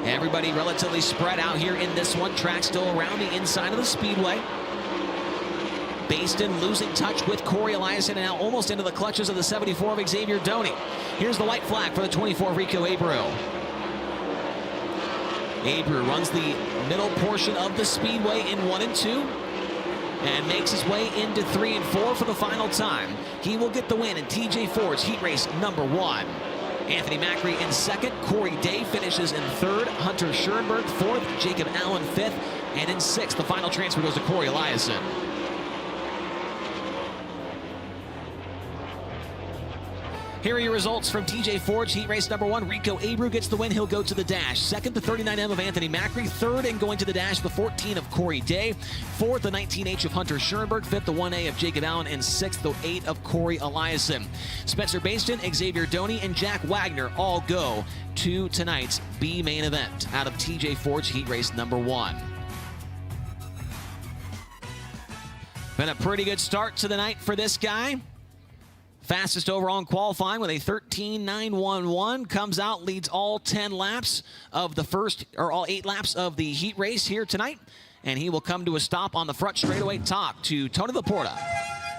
Everybody relatively spread out here in this one. Track still around the inside of the speedway. Baston losing touch with Corey Eliason and now almost into the clutches of the 74 of Xavier Doney. Here's the white flag for the 24 Rico Abreu. Abreu runs the middle portion of the Speedway in 1 and 2 and makes his way into 3 and 4 for the final time. He will get the win in TJ Ford's heat race number 1. Anthony Macri in 2nd, Corey Day finishes in 3rd, Hunter Schoenberg 4th, Jacob Allen 5th, and in 6th, the final transfer goes to Corey Eliason. Here are your results from TJ Ford's heat race number 1. Rico Abreu gets the win. He'll go to the dash. 2nd, the 39M of Anthony Macri. 3rd, and going to the dash, the 14 of Corey Day. 4th, the 19H of Hunter Schoenberg. 5th, the 1A of Jacob Allen. And 6th, the 8 of Corey Eliason. Spencer Baston, Xavier Doney, and Jack Wagner all go to tonight's B main event out of TJ Ford's heat race number 1. Been a pretty good start to the night for this guy. Fastest overall in qualifying with a 13.911. Comes out, leads all 10 laps of the first, or all 8 laps of the heat race here tonight. And he will come to a stop on the front straightaway. Talk to Tony Laporta.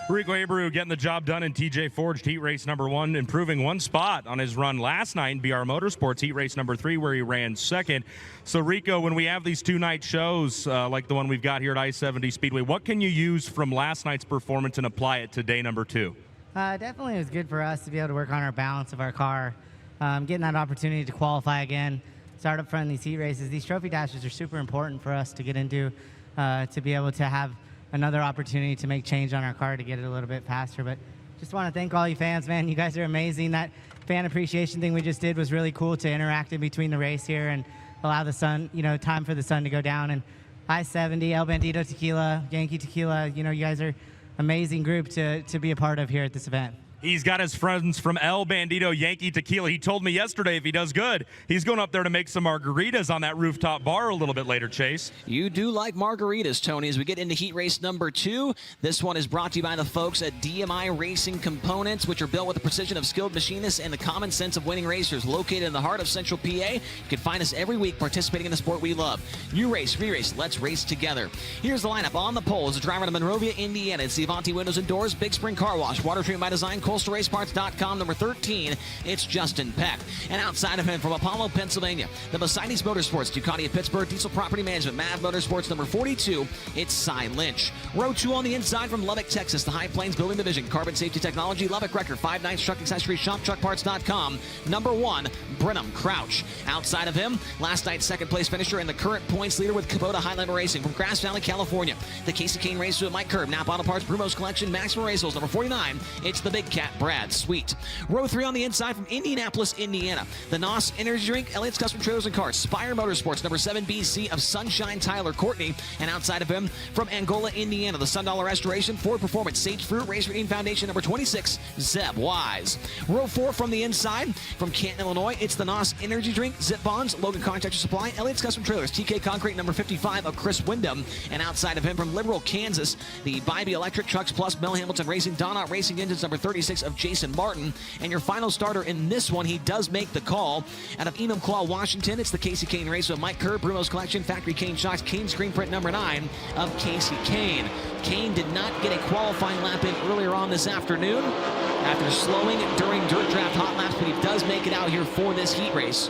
Rico Abreu getting the job done in TJ Ford's heat race number 1, improving 1 spot on his run last night in BR Motorsports heat race number 3, where he ran 2nd. So Rico, when we have these 2-night shows like the one we've got here at I-70 Speedway, what can you use from last night's performance and apply it to day number 2? Definitely it was good for us to be able to work on our balance of our car, getting that opportunity to qualify again, start up front in these heat races. These trophy dashes are super important for us to get into, to be able to have another opportunity to make change on our car to get it a little bit faster. But just want to thank all you fans, man. You guys are amazing. That fan appreciation thing we just did was really cool to interact in between the race here and allow the sun, time for the sun to go down. And I-70, El Bandito Tequila, Yankee Tequila, you guys are amazing group to be a part of here at this event. He's got his friends from El Bandito Yankee Tequila. He told me yesterday if he does good, he's going up there to make some margaritas on that rooftop bar a little bit later, Chase. You do like margaritas, Tony. As we get into heat race number 2, this one is brought to you by the folks at DMI Racing Components, which are built with the precision of skilled machinists and the common sense of winning racers. Located in the heart of Central PA, you can find us every week participating in the sport we love. You race, we race, let's race together. Here's the lineup. On the pole is a driver to Monrovia, Indiana. It's the Avanti Windows and Doors, Big Spring Car Wash, Water Treatment by Design, CoastalRaceParts.com, number 13, it's Justin Peck. And outside of him from Apollo, Pennsylvania, the Mercedes Motorsports, Ducati of Pittsburgh, Diesel Property Management, MAV Motorsports, number 42, it's Cy Lynch. Row 2 on the inside from Lubbock, Texas, the High Plains Building Division, Carbon Safety Technology, Lubbock Record, 5 Nights Truck Accessories Shop, TruckParts.com, number 1, Brenham Crouch. Outside of him, last night's second place finisher and the current points leader with Kubota High Level Racing from Grass Valley, California, the Casey Kane Racer with Mike Curb, Napa Auto Parts, Brumos Collection, Maximum Racers, number 49, it's the Big Cat Brad Sweet. Row 3 on the inside from Indianapolis, Indiana, the NOS Energy Drink, Elliott's Custom Trailers and Cars, Spire Motorsports, number 7 BC of Sunshine Tyler Courtney, and outside of him from Angola, Indiana, the Sundollar Restoration, Ford Performance, Sage Fruit, Race Redeem Foundation, number 26, Zeb Wise. Row 4 from the inside from Canton, Illinois, it's the NOS Energy Drink, Zip Bonds, Logan Contractor Supply, Elliott's Custom Trailers, TK Concrete, number 55 of Chris Wyndham, and outside of him from Liberal, Kansas, the Bybee Electric Trucks Plus, Mel Hamilton Racing, Donut Racing Engines, number 36 of Jason Martin. And your final starter in this one, he does make the call. Out of Enumclaw, Washington, it's the Casey Kane Racer of Mike Kerr, Bruno's Collection, Factory Kane Shocks, Kane Screen Print number 9 of Casey Kane. Kane did not get a qualifying lap in earlier on this afternoon after slowing during dirt draft hot laps, but he does make it out here for this heat race.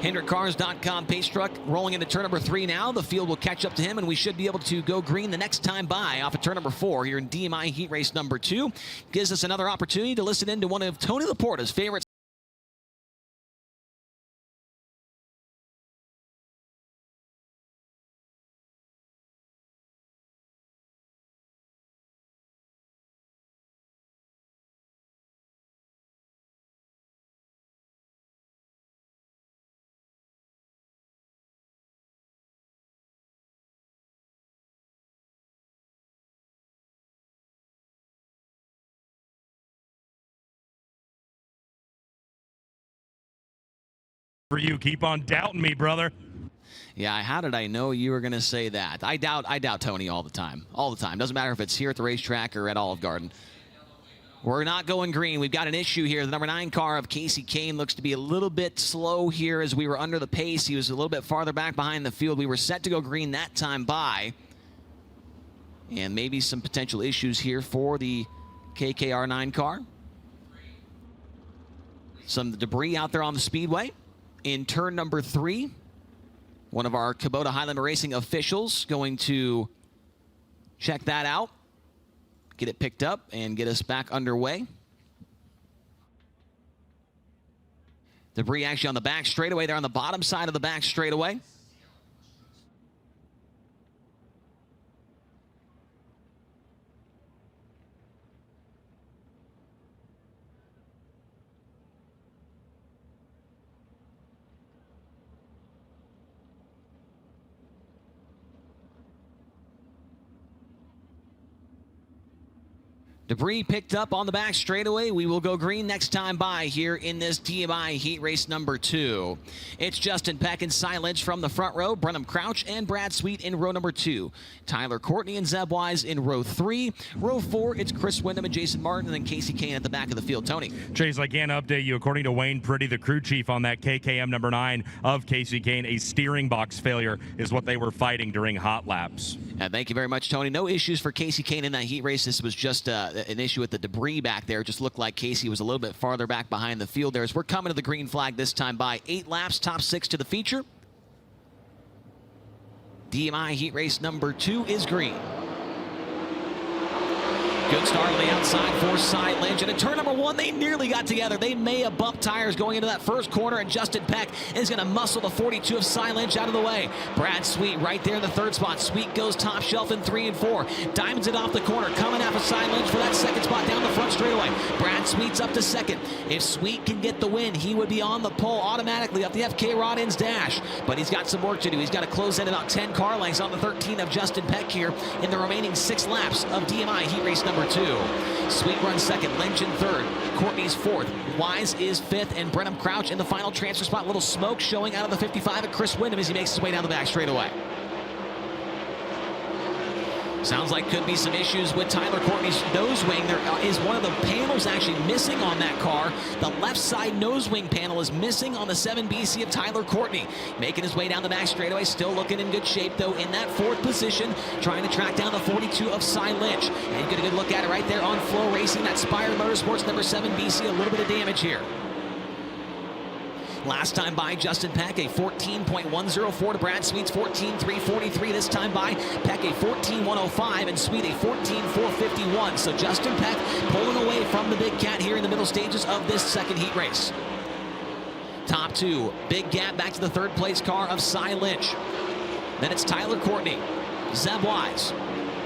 HendrickCars.com pace truck rolling into turn number 3 now. The field will catch up to him, and we should be able to go green the next time by off of turn number 4 here in DMI heat race number 2. Gives us another opportunity to listen in to one of Tony Laporta's favorites. For you, keep on doubting me, brother. Yeah, how did I know you were going to say that? I doubt Tony all the time. All the time. Doesn't matter if it's here at the racetrack or at Olive Garden. We're not going green. We've got an issue here. The number 9 car of Casey Kane looks to be a little bit slow here as we were under the pace. He was a little bit farther back behind the field. We were set to go green that time by. And maybe some potential issues here for the KKR9 car. Some debris out there on the speedway. In turn number 3, one of our Kubota High Limit Racing officials going to check that out, get it picked up, and get us back underway. Debris actually on the back straightaway. They're on the bottom side of the back straightaway. Debris picked up on the back straightaway. We will go green next time by here in this DMI heat race number 2. It's Justin Peck and Cy Lynch from the front row, Brenham Crouch and Brad Sweet in row number 2. Tyler Courtney and Zeb Wise in row 3. Row 4, it's Chris Wyndham and Jason Martin, and then Casey Kane at the back of the field. Tony. Chase, I can't update you. According to Wayne Pretty, the crew chief on that KKM number 9 of Casey Kane, a steering box failure is what they were fighting during hot laps. Thank you very much, Tony. No issues for Casey Kane in that heat race. This was just an issue with the debris back there. It just looked like Casey was a little bit farther back behind the field there. As we're coming to the green flag this time by 8 laps, top 6 to the feature. DMI heat race number 2 is green. Good start on the outside for Cy Lynch. And in turn number 1, they nearly got together. They may have bumped tires going into that first corner, and Justin Peck is going to muscle the 42 of Cy Lynch out of the way. Brad Sweet right there in the 3rd spot. Sweet goes top shelf in 3 and 4. Diamonds it off the corner, coming after Cy Lynch for that 2nd spot down the front straightaway. Brad Sweet's up to 2nd. If Sweet can get the win, he would be on the pole automatically up the FK Rod-Ins dash. But he's got some work to do. He's got to close in about 10 car lengths on the 13 of Justin Peck here in the remaining 6 laps of DMI heat race number 2. Sweet runs 2nd, Lynch in 3rd, Courtney's 4th, Wise is 5th, and Brenham Crouch in the final transfer spot. A little smoke showing out of the 55 at Chris Wyndham as he makes his way down the back straightaway. Sounds like could be some issues with Tyler Courtney's nose wing. There is one of the panels actually missing on that car. The left side nose wing panel is missing on the 7BC of Tyler Courtney. Making his way down the back straightaway, still looking in good shape though in that 4th position, trying to track down the 42 of Cy Lynch. And get a good look at it right there on FloRacing. That Spire Motorsports number 7BC, a little bit of damage here. Last time by, Justin Peck, a 14.104 to Brad Sweet's 14.343. This time by, Peck a 14.105 and Sweet a 14.451. So Justin Peck pulling away from the big cat here in the middle stages of this 2nd heat race. Top 2, big gap back to the 3rd place car of Cy Lynch. Then it's Tyler Courtney, Zeb Wise,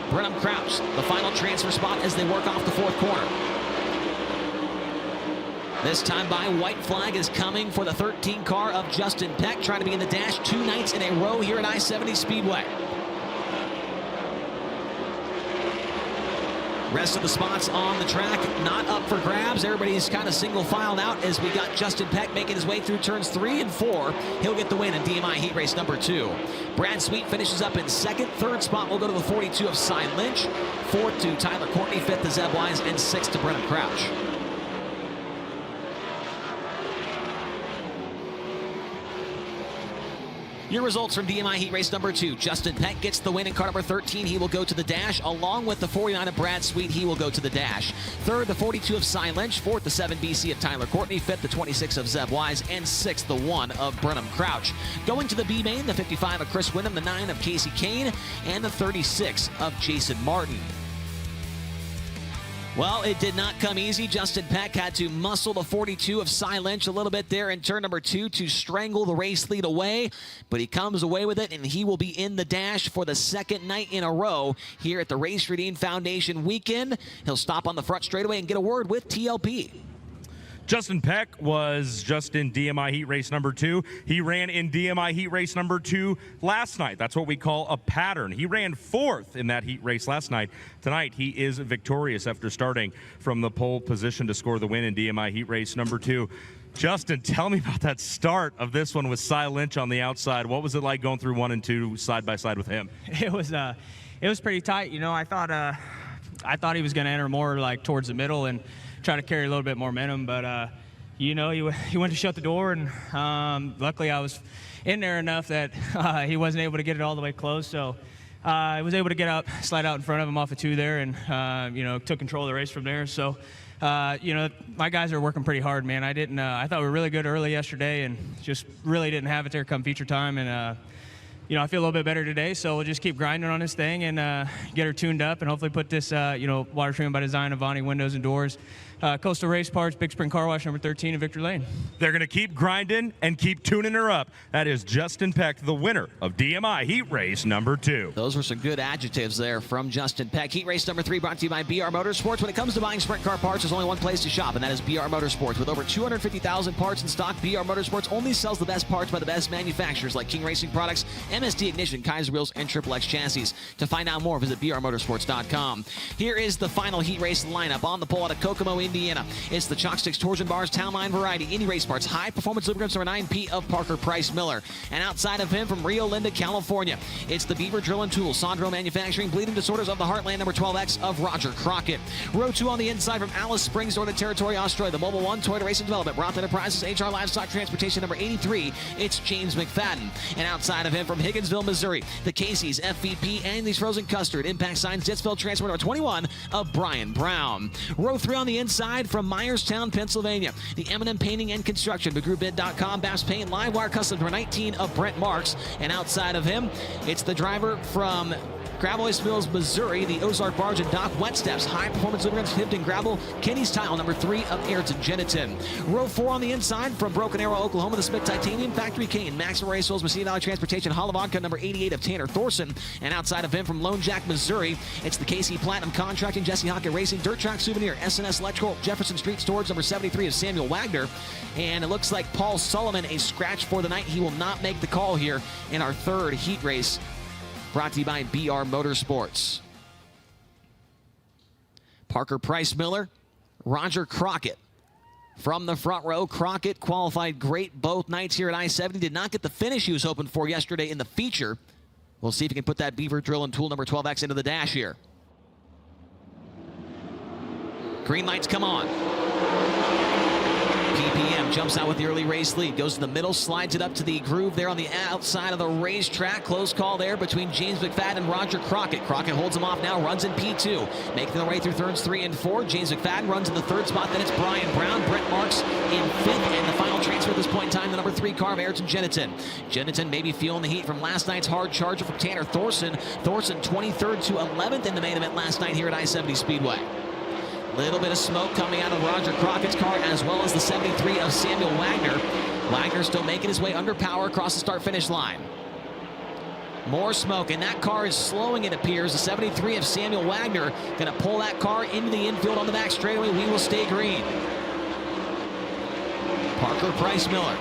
Brenham Crouch, the final transfer spot as they work off the 4th corner. This time by, white flag is coming for the 13 car of Justin Peck, trying to be in the dash 2 nights in a row here at I-70 Speedway. Rest of the spots on the track not up for grabs. Everybody's kind of single filed out as we got Justin Peck making his way through turns 3 and 4. He'll get the win in DMI heat race number 2. Brad Sweet finishes up in 2nd. 3rd spot will go to the 42 of Cy Lynch. 4th to Tyler Courtney. 5th to Zeb Wise. And 6th to Brenham Crouch. Your results from DMI heat race number 2. Justin Peck gets the win in car number 13. He will go to the dash, along with the 49 of Brad Sweet. He will go to the dash. 3rd, the 42 of Cy Lynch. 4th, the 7BC of Tyler Courtney. 5th, the 26 of Zeb Wise. And 6th, the 1 of Brenham Crouch. Going to the B main, the 55 of Chris Wyndham, the 9 of Casey Kane, and the 36 of Jason Martin. Well, it did not come easy. Justin Peck had to muscle the 42 of Cy Lynch a little bit there in turn number 2 to strangle the race lead away, but he comes away with it, and he will be in the dash for the 2nd night in a row here at the Race Redeem Foundation weekend. He'll stop on the front straightaway and get a word with TLP. Justin Peck was just in DMI heat race number 2. He ran in DMI heat race number 2 last night. That's what we call a pattern. He ran 4th in that heat race last night. Tonight, he is victorious after starting from the pole position to score the win in DMI heat race number 2. Justin, tell me about that start of this one with Cy Lynch on the outside. What was it like going through 1 and 2 side by side with him? It was pretty tight. You know, I thought he was going to enter more like towards the middle and try to carry a little bit more momentum, but you know, he went to shut the door, and luckily I was in there enough that he wasn't able to get it all the way closed. So I was able to get up, slide out in front of him off of 2 there, and took control of the race from there. So, my guys are working pretty hard, man. I thought we were really good early yesterday, and just really didn't have it there come feature time. And I feel a little bit better today, so we'll just keep grinding on this thing and get her tuned up, and hopefully put this, water treatment by design, Avani windows and doors, Coastal Race Parts, Big Spring Car Wash, number 13 in Victory Lane. They're going to keep grinding and keep tuning her up. That is Justin Peck, the winner of DMI Heat Race number 2. Those were some good adjectives there from Justin Peck. Heat Race number 3 brought to you by BR Motorsports. When it comes to buying sprint car parts, there's only one place to shop, and that is BR Motorsports. With over 250,000 parts in stock, BR Motorsports only sells the best parts by the best manufacturers like King Racing Products, MSD Ignition, Kaiser Wheels, and Triple X Chassis. To find out more, visit brmotorsports.com. Here is the final Heat Race lineup. On the pole out of Kokomo, Indiana, it's the Chalksticks Torsion Bars Town Line Variety Indy Race Parts High Performance Lubricants number 9P of Parker Price Miller. And outside of him from Rio Linda, California, it's the Beaver Drill and Tool Sondro Manufacturing Bleeding Disorders of the Heartland number 12X of Roger Crockett. Row 2 on the inside from Alice Springs, Northern Territory, Australia, the Mobile 1 Toyota Racing Development, Roth Enterprises, HR Livestock Transportation number 83, it's James McFadden. And outside of him from Higginsville, Missouri, the Casey's, FVP, and these Frozen Custard, Impact Signs, Ditsville Transport number 21 of Brian Brown. Row 3 on the inside from Myerstown, Pennsylvania, the M&M Painting and Construction, McGrewBid.com, Bass Paint, Livewire Custom number 19 of Brent Marks. And outside of him, it's the driver from Gravel Ice Mills, Missouri, the Ozark Barge and Dock Wet Steps, High Performance Lubricants, Hipton Gravel, Kenny's Tile, number 3 of Ayrton Jeniton. Row 4 on the inside from Broken Arrow, Oklahoma, the Smith Titanium Factory Cane, Maximum Race Oils, Messina Valley Transportation, Hollow Vodka, number 88 of Tanner Thorson. And outside of him from Lone Jack, Missouri, it's the KC Platinum Contracting, Jesse Hockett Racing, Dirt Track Souvenir, SNS Electrical, Jefferson Street Storage, number 73 of Samuel Wagner. And it looks like Paul Sullivan, a scratch for the night. He will not make the call here in our third heat race, brought to you by BR Motorsports. Parker Price Miller, Roger Crockett. From the front row, Crockett qualified great both nights here at I-70. Did not get the finish he was hoping for yesterday in the feature. We'll see if he can put that Beaver Drill and Tool number 12X into the dash here. Green lights come on. PPM jumps out with the early race lead, goes to the middle, slides it up to the groove there on the outside of the racetrack. Close call there between James McFadden and Roger Crockett. Crockett holds him off now, runs in P2. Making their way through turns 3 and 4. James McFadden runs in the 3rd spot. Then it's Brian Brown. Brent Marks in 5th. And the final transfer at this point in time, the number 3 car of Ayrton Jeniton. Jeniton maybe feeling the heat from last night's hard charger from Tanner Thorson. Thorson 23rd to 11th in the main event last night here at I-70 Speedway. Little bit of smoke coming out of Roger Crockett's car, as well as the 73 of Samuel Wagner. Wagner still making his way under power across the start-finish line. More smoke, and that car is slowing, it appears. The 73 of Samuel Wagner going to pull that car into the infield on the back straightaway. We will stay green. Parker Price Miller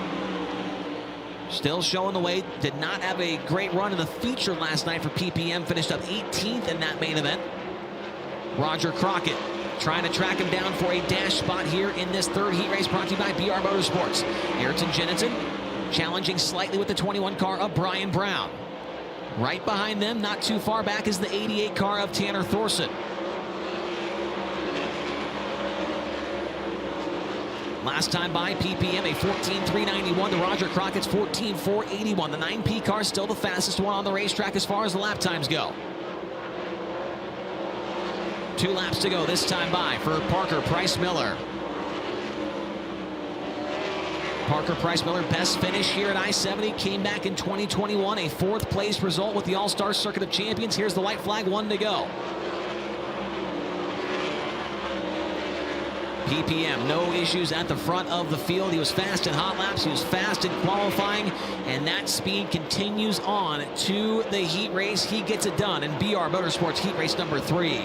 still showing the way. Did not have a great run in the feature last night for PPM. Finished up 18th in that main event. Roger Crockett trying to track him down for a dash spot here in this third heat race, brought to you by BR Motorsports. Ayrton Jeniton challenging slightly with the 21 car of Brian Brown. Right behind them, not too far back, is the 88 car of Tanner Thorson. Last time by PPM, a 14.391 to Roger Crockett's 14.481. The 9P car still the fastest one on the racetrack as far as the lap times go. 2 laps to go this time by for Parker Price Miller. Parker Price Miller, best finish here at I-70, came back in 2021, a 4th place result with the All-Star Circuit of Champions. Here's the white flag, 1 to go. PPM, no issues at the front of the field. He was fast in hot laps, he was fast in qualifying, and that speed continues on to the heat race. He gets it done in BR Motorsports heat race number 3.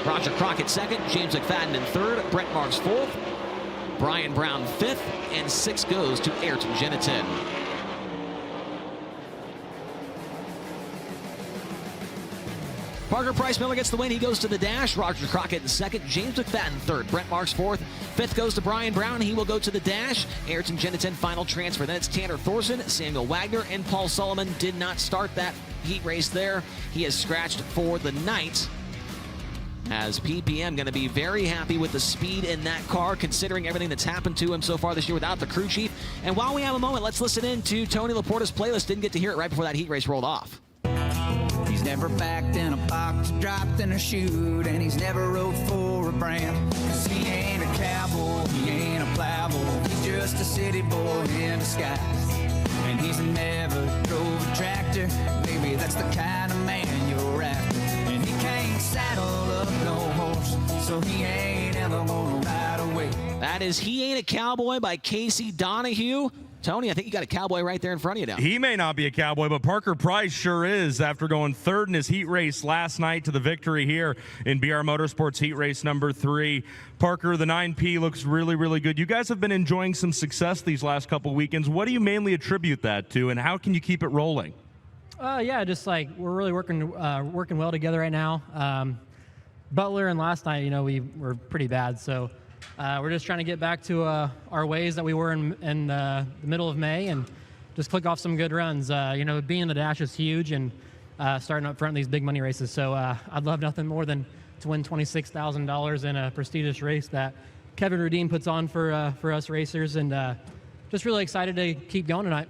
Roger Crockett 2nd, James McFadden in 3rd, Brent Marks 4th, Brian Brown 5th, and 6th goes to Ayrton Jeniton. Parker Price Miller gets the win. He goes to the dash. Roger Crockett in 2nd, James McFadden 3rd, Brent Marks 4th, 5th goes to Brian Brown. He will go to the dash. Ayrton Jeniton final transfer. Then it's Tanner Thorson, Samuel Wagner, and Paul Sullivan did not start that heat race there. He is scratched for the night, as PPM going to be very happy with the speed in that car, considering everything that's happened to him so far this year without the crew chief. And while we have a moment, let's listen in to Tony Laporta's playlist. Didn't get to hear it right before that heat race rolled off. He's never backed in a box, dropped in a chute, and he's never rode for a brand. 'Cause he ain't a cowboy, he ain't a plowboy, he's just a city boy in disguise. And he's never drove a tractor, maybe that's the kind of man you're after. And he can't saddle up no horse, so he ain't ever gonna ride away. That is He Ain't a Cowboy by Casey Donahue. Tony, I think you got a cowboy right there in front of you now. He may not be a cowboy, but Parker Price sure is after going third in his heat race last night to the victory here in BR Motorsports heat race number 3. Parker, the 9P looks really, really good. You guys have been enjoying some success these last couple weekends. What do you mainly attribute that to, and how can you keep it rolling? Yeah, just like we're really working well together right now. Butler and last night, we were pretty bad, so we're just trying to get back to our ways that we were in the middle of May and just click off some good runs. Being in the dash is huge, and starting up front in these big money races. So I'd love nothing more than to win $26,000 in a prestigious race that Kevin Rudeen puts on for us racers, and just really excited to keep going tonight.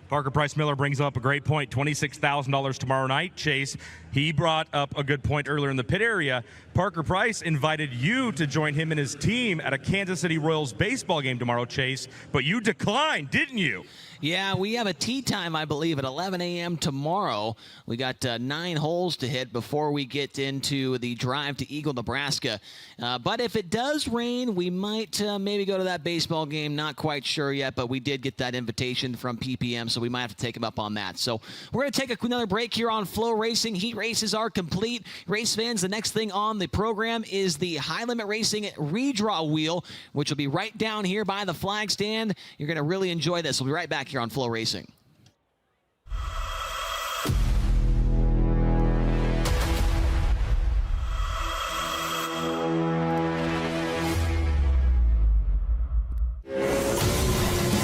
Parker Price Miller brings up a great point, $26,000 tomorrow night. Chase, he brought up a good point earlier in the pit area. Parker Price invited you to join him and his team at a Kansas City Royals baseball game tomorrow, Chase, but you declined, didn't you? Yeah, we have a tee time, I believe, at 11 a.m. tomorrow. We got 9 holes to hit before we get into the drive to Eagle, Nebraska. But if it does rain, we might maybe go to that baseball game. Not quite sure yet, but we did get that invitation from PPM, so we might have to take him up on that. So we're going to take another break here on FloRacing. Heat races are complete. Race fans, the next thing on the program is the High Limit Racing redraw wheel, which will be right down here by the flag stand. You're going to really enjoy this. We'll be right back here on FloRacing.